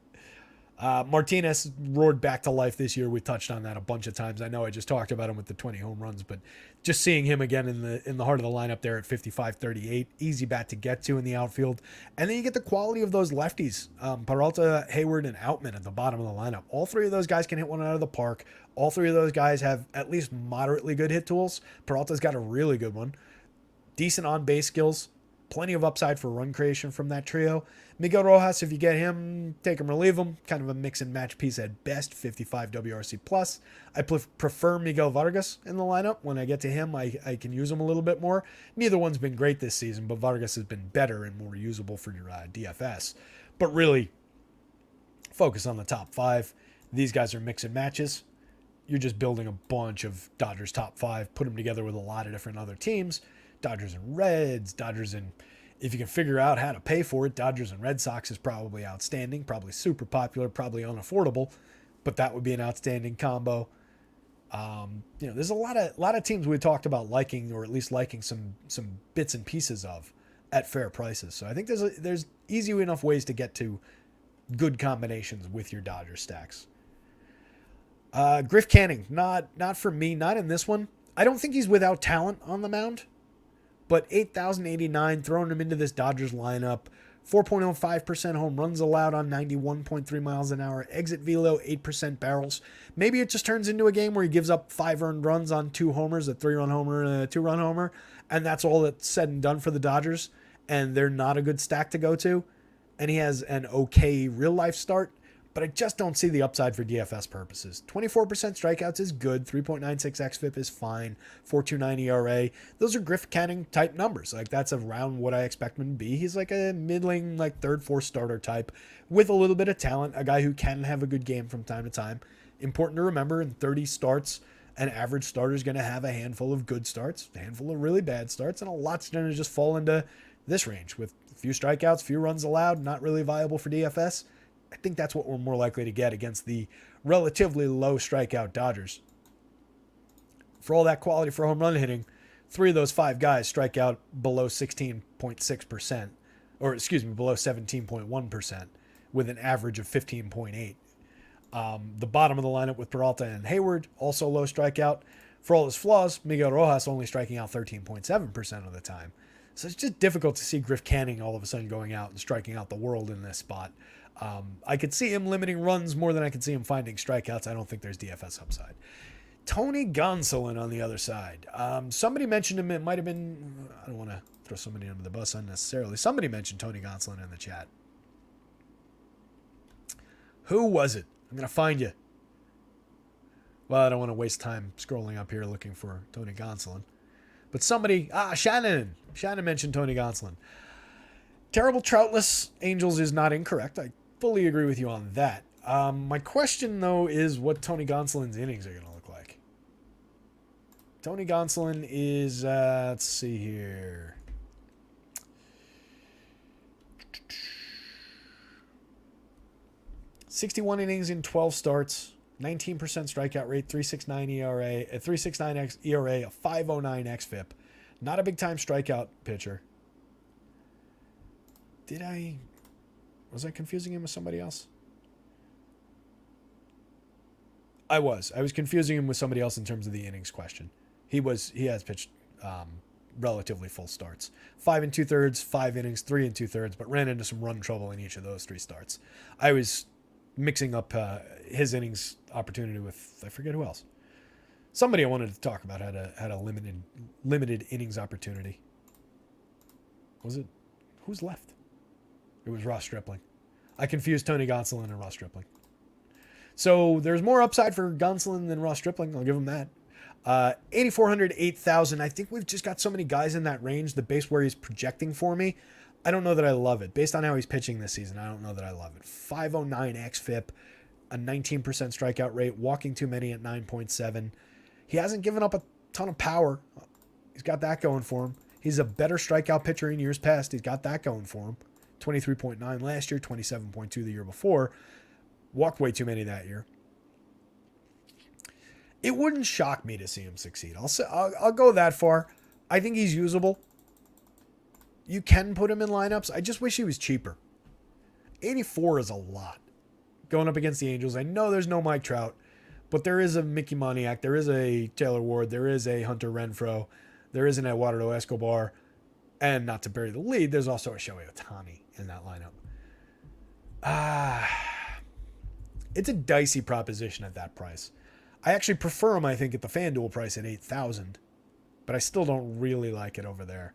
A: Martinez roared back to life this year. We touched on that a bunch of times. I know I just talked about him with the 20 home runs, but just seeing him again in the heart of the lineup there at 55-38, easy bat to get to in the outfield. And then you get the quality of those lefties, Peralta, Hayward, and Outman at the bottom of the lineup. All 3 of those guys can hit one out of the park. All 3 of those guys have at least moderately good hit tools. Peralta's got a really good one. Decent on-base skills. Plenty of upside for run creation from that trio. Miguel Rojas, if you get him, take him or leave him. Kind of a mix and match piece at best, 55 WRC+. plus. I prefer Miguel Vargas in the lineup. When I get to him, I can use him a little bit more. Neither one's been great this season, but Vargas has been better and more usable for your DFS. But really, focus on the top 5. These guys are mix and matches. You're just building a bunch of Dodgers top 5, put them together with a lot of different other teams. Dodgers and Reds, Dodgers and, if you can figure out how to pay for it, Dodgers and Red Sox is probably outstanding, probably super popular, probably unaffordable, but that would be an outstanding combo. There's a lot of teams we talked about liking, or at least liking some bits and pieces of at fair prices. So I think there's easy enough ways to get to good combinations with your Dodger stacks. Griff Canning, not for me, not in this one. I don't think he's without talent on the mound. But 8,089, throwing him into this Dodgers lineup. 4.05% home runs allowed on 91.3 miles an hour. Exit velo, 8% barrels. Maybe it just turns into a game where he gives up 5 earned runs on 2 homers, a 3-run homer and a 2-run homer. And that's all that's said and done for the Dodgers. And they're not a good stack to go to. And he has an okay real-life start. but I just don't see the upside for DFS purposes. 24% strikeouts is good. 3.96 xFIP is fine. 4.29 ERA. Those are Griff Canning type numbers. Like, that's around what I expect him to be. He's like a middling, like third, fourth starter type with a little bit of talent. A guy who can have a good game from time to time. Important to remember, in 30 starts, an average starter is going to have a handful of good starts, a handful of really bad starts, and a lot's going to just fall into this range with a few strikeouts, few runs allowed, not really viable for DFS. I think that's what we're more likely to get against the relatively low strikeout Dodgers. For all that quality for home run hitting, 3 of those 5 guys strike out below 16.6%, or excuse me, below 17.1%, with an average of 15.8. The bottom of the lineup with Peralta and Hayward, also low strikeout. For all his flaws, Miguel Rojas only striking out 13.7% of the time. So it's just difficult to see Griff Canning all of a sudden going out and striking out the world in this spot. I could see him limiting runs more than I could see him finding strikeouts. I don't think there's DFS upside. Tony Gonsolin on the other side. Somebody mentioned him. It might have been, I don't want to throw somebody under the bus unnecessarily. Somebody mentioned Tony Gonsolin in the chat. Who was it? I'm going to find you. Well, I don't want to waste time scrolling up here looking for Tony Gonsolin. But somebody, Shannon. Shannon mentioned Tony Gonsolin. Terrible Troutless Angels is not incorrect. I fully agree with you on that. My question, though, is what Tony Gonsolin's innings are going to look like. Tony Gonsolin is, let's see here. ...61 innings in 12 starts, 19% strikeout rate, 3.69 ERA, a 3.69 ERA, a 5.09 xFIP. Not a big-time strikeout pitcher. Was I confusing him with somebody else? I was confusing him with somebody else in terms of the innings question. He has pitched relatively full starts. 5 2/3, 5 innings, 3 2/3, but ran into some run trouble in each of those 3 starts. I was mixing up his innings opportunity with, I forget who else. Somebody I wanted to talk about had a limited innings opportunity. Was it? Who's left? It was Ross Stripling. I confused Tony Gonsolin and Ross Stripling. So there's more upside for Gonsolin than Ross Stripling. I'll give him that. 8,400, 8,000. I think we've just got so many guys in that range. The base where he's projecting for me, I don't know that I love it. Based on how he's pitching this season, I don't know that I love it. 5.09 xFIP, a 19% strikeout rate, walking too many at 9.7. He hasn't given up a ton of power. He's got that going for him. He's a better strikeout pitcher in years past. He's got that going for him. 23.9 last year, 27.2 the year before. Walked way too many that year. It wouldn't shock me to see him succeed. I'll go that far. I think he's usable. You can put him in lineups. I just wish he was cheaper. 84 is a lot. Going up against the Angels. I know there's no Mike Trout, but there is a Mickey Moniak. There is a Taylor Ward. There is a Hunter Renfroe. There is an Eduardo Escobar. And not to bury the lead, there's also a Shohei Ohtani in that lineup. It's a dicey proposition at that price. I actually prefer him, I think, at the FanDuel price at 8,000, but I still don't really like it over there.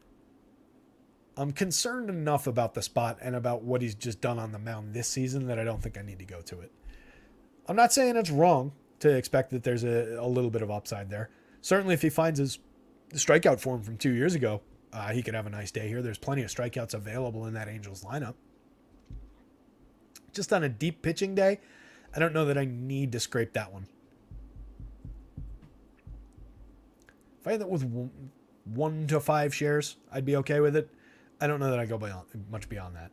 A: I'm concerned enough about the spot and about what he's just done on the mound this season that I don't think I need to go to it. I'm not saying it's wrong to expect that there's a little bit of upside there. Certainly if he finds his strikeout form from 2 years ago, he could have a nice day here. There's plenty of strikeouts available in that Angels lineup. Just on a deep pitching day, I don't know that I need to scrape that one. If I had that with 1 to 5 shares, I'd be okay with it. I don't know that I go much beyond that.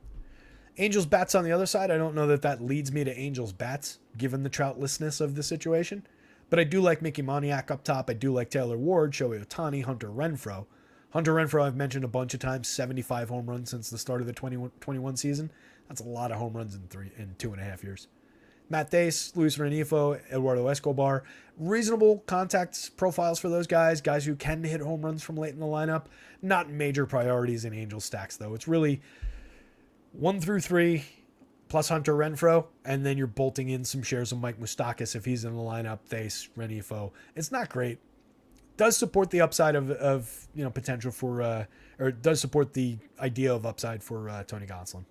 A: Angels bats on the other side. I don't know that that leads me to Angels bats, given the Troutlessness of the situation. But I do like Mickey Moniak up top. I do like Taylor Ward, Shohei Ohtani, Hunter Renfroe. Hunter Renfroe I've mentioned a bunch of times, 75 home runs since the start of the 2021 season. That's a lot of home runs in 2.5 years. Matt Dace, Luis Renifo, Eduardo Escobar. Reasonable contact profiles for those guys who can hit home runs from late in the lineup. Not major priorities in Angel stacks, though. It's really 1 through 3 plus Hunter Renfroe, and then you're bolting in some shares of Mike Moustakas if he's in the lineup, Dace, Renifo. It's not great. Does support the upside of potential for, or does support the idea of upside for Tony Gonsolin.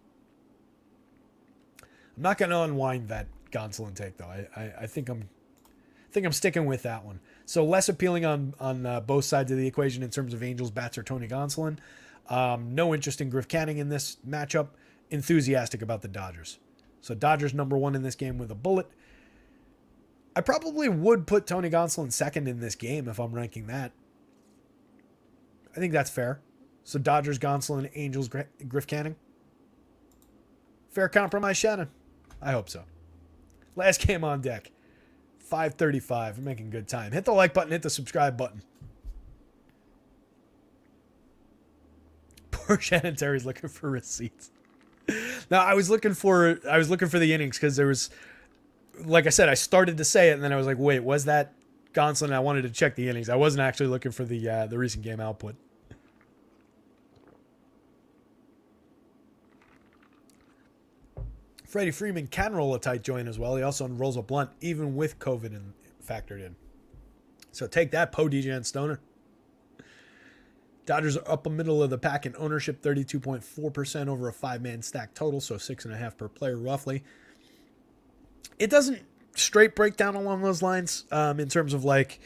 A: I'm not going to unwind that Gonsolin take though. I think I'm sticking with that one. So less appealing on both sides of the equation in terms of Angels bats or Tony Gonsolin. No interest in Griff Canning in this matchup. Enthusiastic about the Dodgers. So Dodgers number 1 in this game with a bullet. I probably would put Tony Gonsolin second in this game if I'm ranking that. I think that's fair. So Dodgers, Gonsolin, Angels, Griff Canning. Fair compromise, Shannon. I hope so. Last game on deck. 5:35. We're making good time. Hit the like button. Hit the subscribe button. Poor Shannon Terry's looking for receipts. Now I was looking for the innings because there was, like I said, I started to say it and then I was like, wait, was that Gonsolin? I wanted to check the innings. I wasn't actually looking for the recent game output. Freddie Freeman can roll a tight joint as well. He also rolls a blunt even with COVID factored in. So take that, Poe DJ and Stoner. Dodgers are up the middle of the pack in ownership, 32.4% over a 5-man stack total, so 6.5 per player roughly. It doesn't straight break down along those lines in terms of like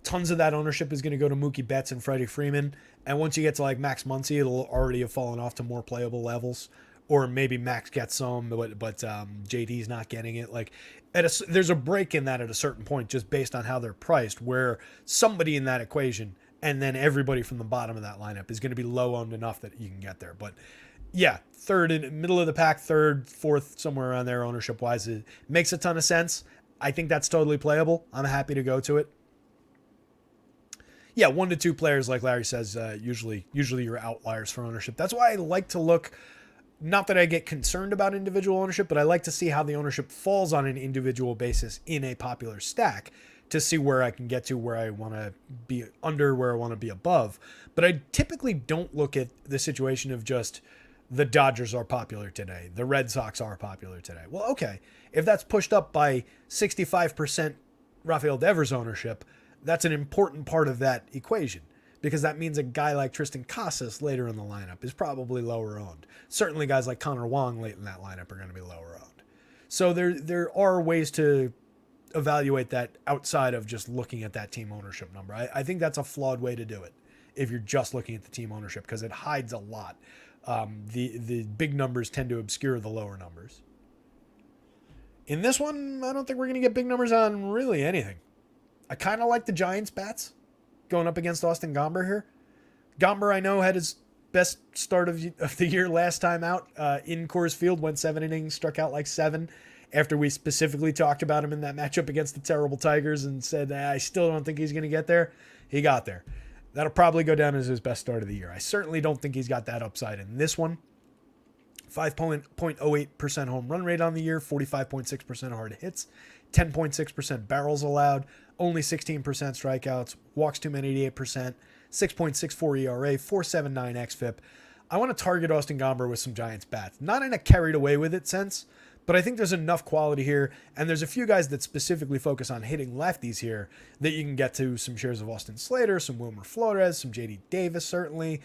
A: tons of that ownership is going to go to Mookie Betts and Freddie Freeman. And once you get to like Max Muncy, it'll already have fallen off to more playable levels. Or maybe Max gets some, but JD's not getting it. Like, there's a break in that at a certain point, just based on how they're priced, where somebody in that equation, and then everybody from the bottom of that lineup is going to be low owned enough that you can get there. But yeah, third in middle of the pack, third, fourth, somewhere around there, ownership wise, it makes a ton of sense. I think that's totally playable. I'm happy to go to it. Yeah, 1 to 2 players, like Larry says, usually you're outliers for ownership. That's why I like to look. Not that I get concerned about individual ownership, but I like to see how the ownership falls on an individual basis in a popular stack to see where I can get to, where I want to be under, where I want to be above. But I typically don't look at the situation of just the Dodgers are popular today, the Red Sox are popular today. Well, okay, if that's pushed up by 65% Rafael Devers ownership, that's an important part of that equation. Because that means a guy like Tristan Casas later in the lineup is probably lower owned. Certainly guys like Connor Wong late in that lineup are going to be lower owned. So there are ways to evaluate that outside of just looking at that team ownership number. I think that's a flawed way to do it if you're just looking at the team ownership because it hides a lot. The big numbers tend to obscure the lower numbers. In this one, I don't think we're going to get big numbers on really anything. I kind of like the Giants bats. Going up against Austin Gomber here. Gomber, I know, had his best start of the year last time out in Coors Field, went 7 innings, struck out like 7 after we specifically talked about him in that matchup against the terrible Tigers and said, I still don't think he's going to get there. He got there. That'll probably go down as his best start of the year. I certainly don't think he's got that upside in this one. 5.08% home run rate on the year, 45.6% hard hits, 10.6% barrels allowed, only 16% strikeouts, walks to 88%, 6.64 ERA, 4.79 xFIP. I want to target Austin Gomber with some Giants bats. Not in a carried away with it sense, but I think there's enough quality here, and there's a few guys that specifically focus on hitting lefties here that you can get to some shares of Austin Slater, some Wilmer Flores, some JD Davis certainly.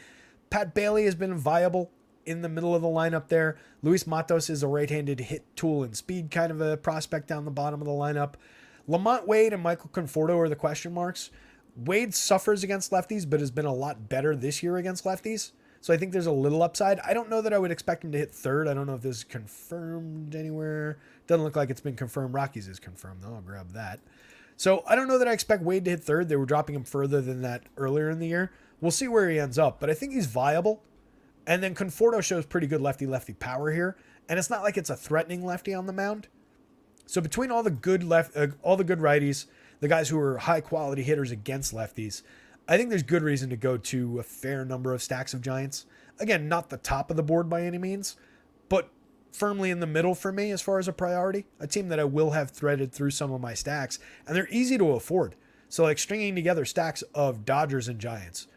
A: Pat Bailey has been viable in the middle of the lineup there. Luis Matos is a right-handed hit tool and speed kind of a prospect down the bottom of the lineup. Lamont Wade and Michael Conforto are the question marks. Wade suffers against lefties, but has been a lot better this year against lefties. So I think there's a little upside. I don't know that I would expect him to hit third. I don't know if this is confirmed anywhere. Doesn't look like it's been confirmed. Rockies is confirmed, though. I'll grab that. So I don't know that I expect Wade to hit third. They were dropping him further than that earlier in the year. We'll see where he ends up, but I think he's viable. And then Conforto shows pretty good lefty-lefty power here. And it's not like it's a threatening lefty on the mound. So between all the good righties, the guys who are high quality hitters against lefties, I think there's good reason to go to a fair number of stacks of Giants. Again, not the top of the board by any means, but firmly in the middle for me as far as a priority. A team that I will have threaded through some of my stacks, and they're easy to afford. So like stringing together stacks of Dodgers and Giants,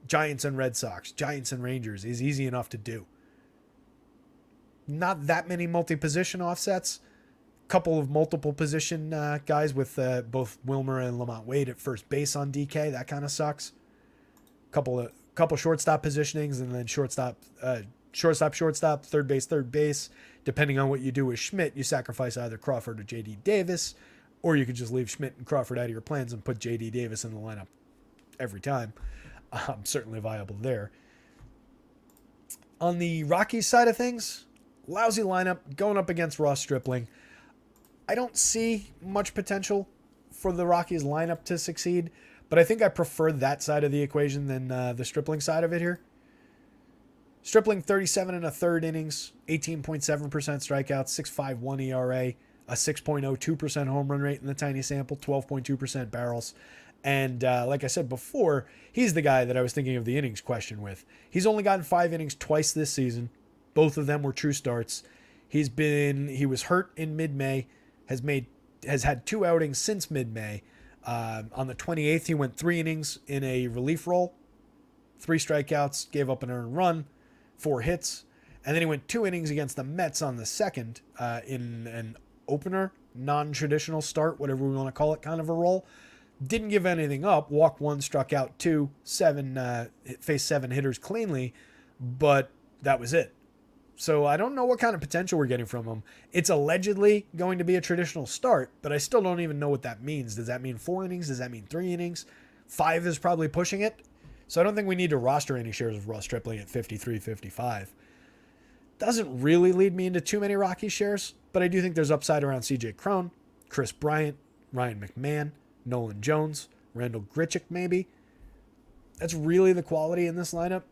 A: Giants and Red Sox, Giants and Rangers is easy enough to do. Not that many multi-position offsets. Couple of multiple position guys with both Wilmer and Lamont Wade at first base on DK. That kind of sucks. Couple shortstop positionings and then shortstop, third base, depending on what you do with Schmidt, you sacrifice either Crawford or J.D. Davis, or you could just leave Schmidt and Crawford out of your plans and put J.D. Davis in the lineup every time. Certainly viable there. On the Rockies side of things, lousy lineup going up against Ross Stripling. I don't see much potential for the Rockies lineup to succeed, but I think I prefer that side of the equation than the Stripling side of it here. Stripling 37 and a third innings, 18.7% strikeouts, 6.51 ERA, a 6.02% home run rate in the tiny sample, 12.2% barrels. And like I said before, he's the guy that I was thinking of the innings question with. He's only gotten 5 innings twice this season. Both of them were true starts. He was hurt in mid-May, has had 2 outings since mid-May. On the 28th, he went 3 innings in a relief role, 3 strikeouts, gave up an earned run, 4 hits, and then he went 2 innings against the Mets on the 2nd in an opener, non-traditional start, whatever we want to call it, kind of a role. Didn't give anything up, walked 1, struck out 2, faced 7 hitters cleanly, but that was it. So I don't know what kind of potential we're getting from him. It's allegedly going to be a traditional start, but I still don't even know what that means. Does that mean 4 innings? Does that mean 3 innings? 5 is probably pushing it. So I don't think we need to roster any shares of Ross Stripling at 53, 55. Doesn't really lead me into too many Rockies shares, but I do think there's upside around CJ Cron, Chris Bryant, Ryan McMahon, Nolan Jones, Randall Grichuk maybe. That's really the quality in this lineup.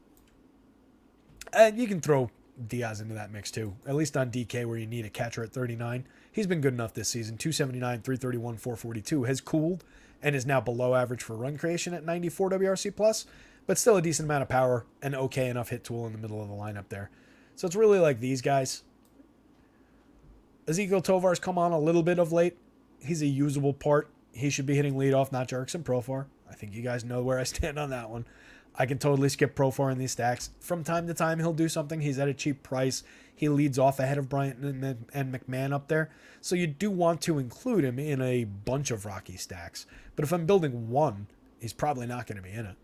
A: And you can throw Diaz into that mix too, at least on DK where you need a catcher at 39. He's been good enough this season. 279, 331, 442 has cooled and is now below average for run creation at 94 WRC plus, but still a decent amount of power and okay enough hit tool in the middle of the lineup there. So it's really like these guys. Ezequiel Tovar's come on a little bit of late. He's a usable part. He should be hitting leadoff, not Jurickson Profar. I think you guys know where I stand on that one. I can totally skip Profar in these stacks. From time to time, he'll do something. He's at a cheap price. He leads off ahead of Bryant and McMahon up there. So you do want to include him in a bunch of Rocky stacks. But if I'm building one, he's probably not going to be in it.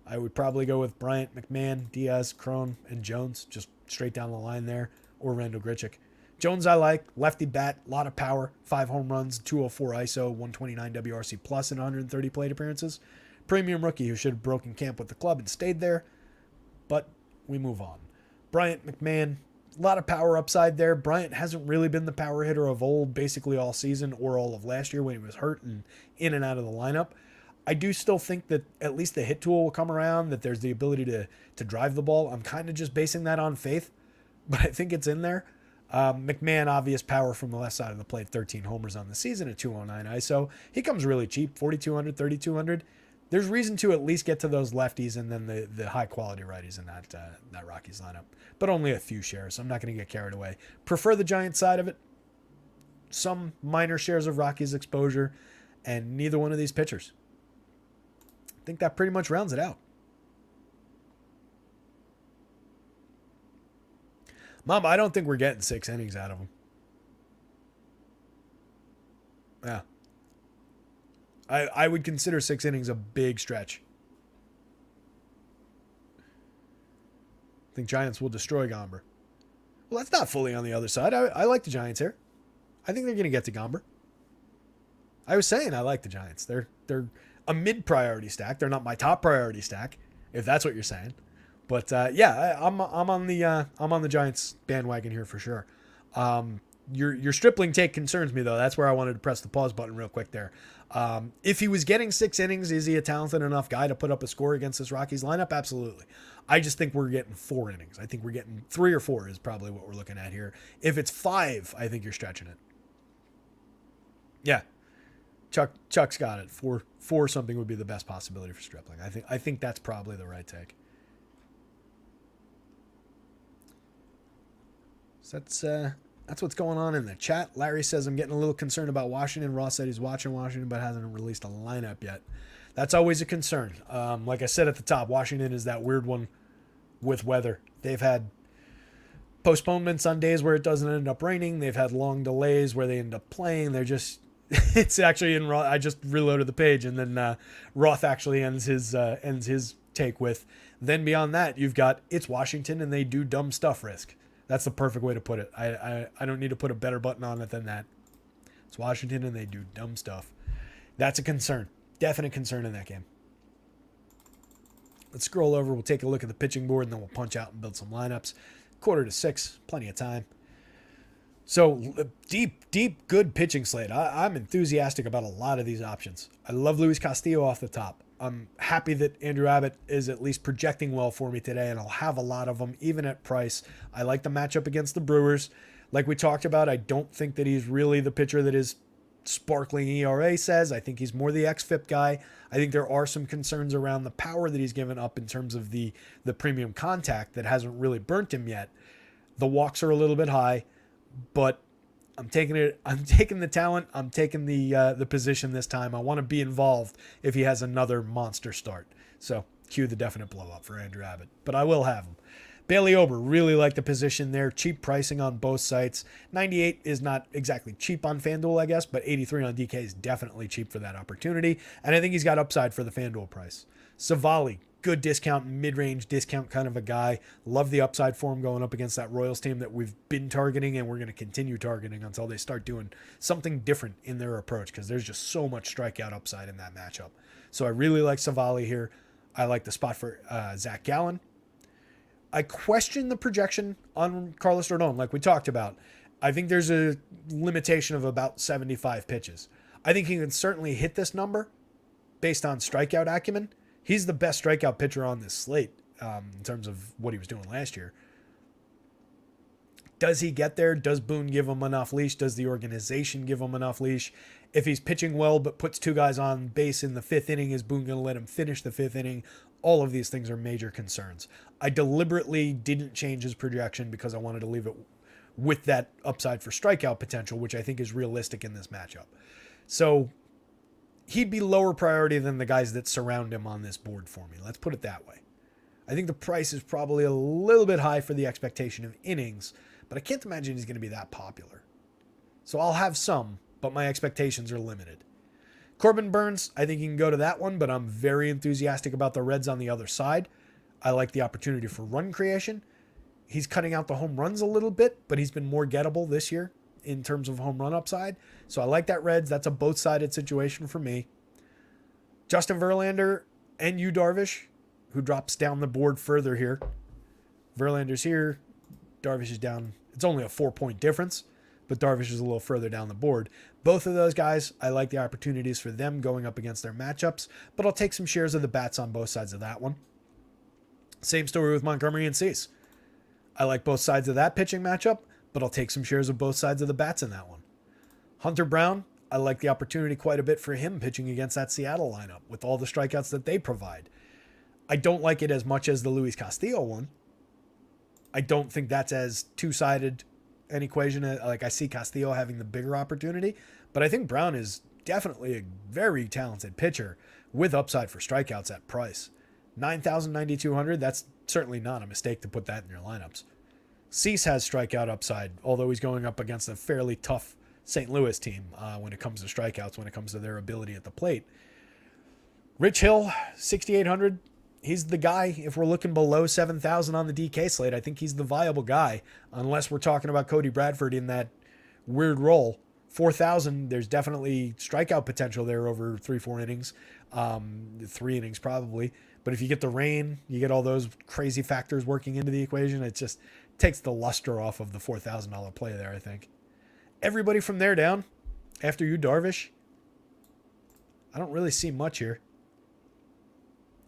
A: I would probably go with Bryant, McMahon, Diaz, Cron, and Jones, just straight down the line there, or Randall Grichuk. Jones I like, lefty bat, a lot of power, 5 home runs, 204 ISO, 129 WRC plus in 130 plate appearances. Premium rookie who should have broken camp with the club and stayed there, but we move on. Bryant, McMahon, a lot of power upside there. Bryant hasn't really been the power hitter of old basically all season or all of last year when he was hurt and in and out of the lineup. I do still think that at least the hit tool will come around, that there's the ability to drive the ball. I'm kind of just basing that on faith, but I think it's in there. McMahon, obvious power from the left side of the plate, 13 homers on the season at 209 ISO. He comes really cheap, 4,200, 3,200. There's reason to at least get to those lefties and then the high-quality righties in that Rockies lineup. But only a few shares, so I'm not going to get carried away. Prefer the Giants side of it. Some minor shares of Rockies exposure, and neither one of these pitchers. I think that pretty much rounds it out. Mom, I don't think we're getting 6 innings out of them. Yeah. I would consider 6 innings a big stretch. I think Giants will destroy Gomber. Well, that's not fully on the other side. I like the Giants here. I think they're going to get to Gomber. I was saying I like the Giants. They're a mid-priority stack. They're not my top priority stack, if that's what you're saying. But yeah, I'm on the Giants bandwagon here for sure. Your Stripling take concerns me though. That's where I wanted to press the pause button real quick there. If he was getting 6 innings, is he a talented enough guy to put up a score against this Rockies lineup? Absolutely. I just think we're getting 4 innings. I think we're getting 3 or 4 is probably what we're looking at here. If it's 5, I think you're stretching it. Yeah. Chuck's got it. 4 something would be the best possibility for Stripling. I think that's probably the right take. So that's what's going on in the chat. Larry says, I'm getting a little concerned about Washington. Ross said he's watching Washington, but hasn't released a lineup yet. That's always a concern. Like I said at the top, Washington is that weird one with weather. They've had postponements on days where it doesn't end up raining. They've had long delays where they end up playing. They're just, it's actually in Roth. I just reloaded the page, and then Roth actually ends his take with, then beyond that, you've got it's Washington and they do dumb stuff risk. That's the perfect way to put it. I don't need to put a better button on it than that. It's Washington, and they do dumb stuff. That's a concern. Definite concern in that game. Let's scroll over. We'll take a look at the pitching board, and then we'll punch out and build some lineups. 5:45, plenty of time. So deep, good pitching slate. I'm enthusiastic about a lot of these options. I love Luis Castillo off the top. I'm happy that Andrew Abbott is at least projecting well for me today, and I'll have a lot of them, even at price. I like the matchup against the Brewers. Like we talked about, I don't think that he's really the pitcher that his sparkling ERA says. I think he's more the XFIP guy. I think there are some concerns around the power that he's given up in terms of the premium contact that hasn't really burnt him yet. The walks are a little bit high, but I'm taking it. I'm taking the talent. I'm taking the position this time. I want to be involved if he has another monster start. So cue the definite blow up for Andrew Abbott, but I will have him. Bailey Ober, really like the position there. Cheap pricing on both sites. 98 is not exactly cheap on FanDuel, I guess, but 83 on DK is definitely cheap for that opportunity. And I think he's got upside for the FanDuel price. Savali, good discount, mid-range discount kind of a guy. Love the upside for him going up against that Royals team that we've been targeting and we're going to continue targeting until they start doing something different in their approach because there's just so much strikeout upside in that matchup. So I really like Savali here. I like the spot for Zach Gallen. I question the projection on Carlos Rodon, like we talked about. I think there's a limitation of about 75 pitches. I think he can certainly hit this number based on strikeout acumen. He's the best strikeout pitcher on this slate in terms of what he was doing last year. Does he get there? Does Boone give him enough leash? Does the organization give him enough leash? If he's pitching well but puts two guys on base in the fifth inning, is Boone going to let him finish the fifth inning? All of these things are major concerns. I deliberately didn't change his projection because I wanted to leave it with that upside for strikeout potential, which I think is realistic in this matchup. So he'd be lower priority than the guys that surround him on this board for me. Let's put it that way. I think the price is probably a little bit high for the expectation of innings, but I can't imagine he's going to be that popular. So I'll have some, but my expectations are limited. Corbin Burns, I think you can go to that one, but I'm very enthusiastic about the Reds on the other side. I like the opportunity for run creation. He's cutting out the home runs a little bit, but he's been more gettable this year in terms of home run upside. So I like that Reds. That's a both-sided situation for me. Justin Verlander and Yu Darvish, who drops down the board further here. Verlander's here. Darvish is down. It's only a 4-point difference, but Darvish is a little further down the board. Both of those guys, I like the opportunities for them going up against their matchups, but I'll take some shares of the bats on both sides of that one. Same story with Montgomery and Cease. I like both sides of that pitching matchup, but I'll take some shares of both sides of the bats in that one. Hunter Brown, I like the opportunity quite a bit for him pitching against that Seattle lineup with all the strikeouts that they provide. I don't like it as much as the Luis Castillo one. I don't think that's as two-sided an equation. Like I see Castillo having the bigger opportunity, but I think Brown is definitely a very talented pitcher with upside for strikeouts at price. 9,000, 9,200, that's certainly not a mistake to put that in your lineups. Cease has strikeout upside, although he's going up against a fairly tough St. Louis team when it comes to strikeouts, when it comes to their ability at the plate. Rich Hill, 6,800. He's the guy. If we're looking below 7,000 on the DK slate, I think he's the viable guy, unless we're talking about Cody Bradford in that weird role. 4,000, there's definitely strikeout potential there over 3-4 innings, 3 innings probably. But if you get the rain, you get all those crazy factors working into the equation, it just takes the luster off of the $4,000 play there, I think. Everybody from there down, after you, Darvish, I don't really see much here.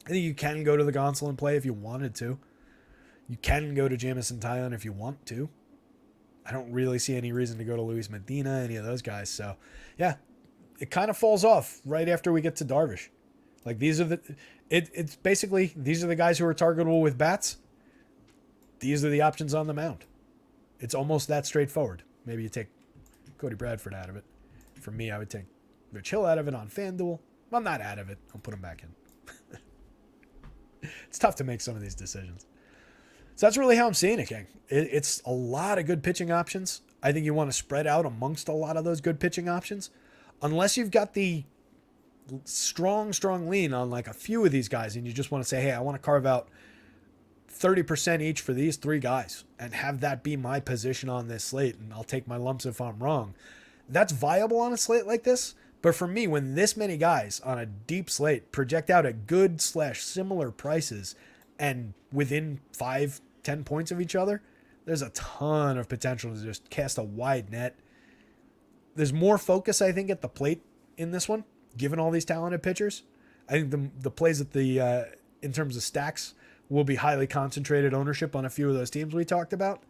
A: I think you can go to the Gonsolin play if you wanted to. You can go to Jamison Tyone if you want to. I don't really see any reason to go to Luis Medina, any of those guys. So, yeah, it kind of falls off right after we get to Darvish. Like these are it's basically, these are the guys who are targetable with bats. These are the options on the mound. It's almost that straightforward. Maybe you take Cody Bradford out of it. For me, I would take Rich Hill out of it on FanDuel. Well, not out of it. I'll put him back in. It's tough to make some of these decisions. So that's really how I'm seeing it, King. It's a lot of good pitching options. I think you want to spread out amongst a lot of those good pitching options. Unless you've got the strong lean on like a few of these guys and you just want to say, hey, I want to carve out 30% each for these three guys and have that be my position on this slate, and I'll take my lumps if I'm wrong. That's viable on a slate like this. But for me, when this many guys on a deep slate project out at good/similar prices and within 5-10 points of each other, there's a ton of potential to just cast a wide net. There's more focus, I think, at the plate in this one, given all these talented pitchers. I think the plays at the in terms of stacks will be highly concentrated ownership on a few of those teams we talked about.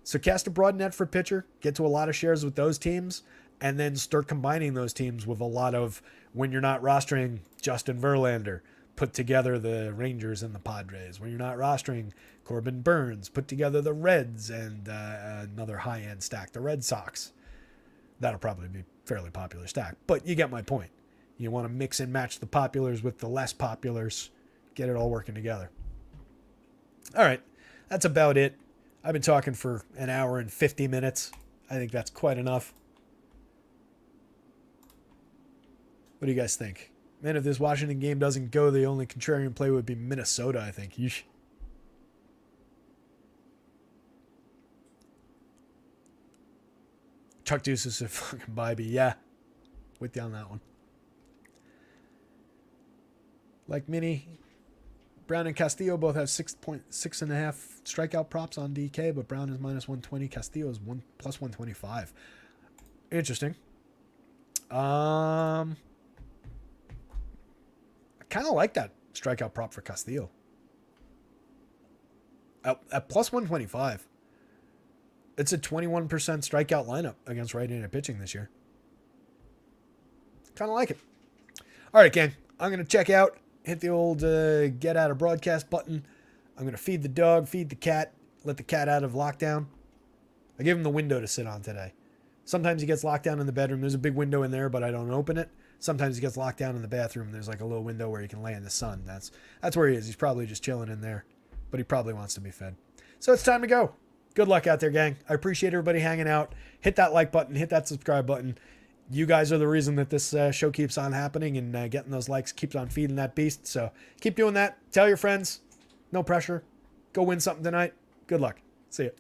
A: So cast a broad net for pitcher, get to a lot of shares with those teams, and then start combining those teams with a lot of, when you're not rostering Justin Verlander, put together the Rangers and the Padres. When you're not rostering Corbin Burns, put together the Reds and another high-end stack, the Red Sox. That'll probably be a fairly popular stack, but you get my point. You want to mix and match the populars with the less populars, get it all working together. All right, that's about it. I've been talking for an hour and 50 minutes. I think that's quite enough. What do you guys think? Man, if this Washington game doesn't go, the only contrarian play would be Minnesota, I think. Yeesh. Chuck Deuce is a fucking Bybee. Yeah. With you on that one. Like Mini, Brown and Castillo both have 6.5 strikeout props on DK, but Brown is minus 120. Castillo is plus 125. Interesting. I kind of like that strikeout prop for Castillo. At plus 125. It's a 21% strikeout lineup against right-handed pitching this year. Kind of like it. All right, gang. I'm going to check out. Hit the old get out of broadcast button. I'm going to feed the dog, feed the cat, let the cat out of lockdown. I give him the window to sit on today. Sometimes he gets locked down in the bedroom. There's a big window in there, but I don't open it. Sometimes he gets locked down in the bathroom. There's like a little window where he can lay in the sun. That's where he is. He's probably just chilling in there, but he probably wants to be fed. So it's time to go. Good luck out there, gang. I appreciate everybody hanging out. Hit that like button. Hit that subscribe button. You guys are the reason that this show keeps on happening, and getting those likes keeps on feeding that beast. So keep doing that. Tell your friends. No pressure. Go win something tonight. Good luck. See ya.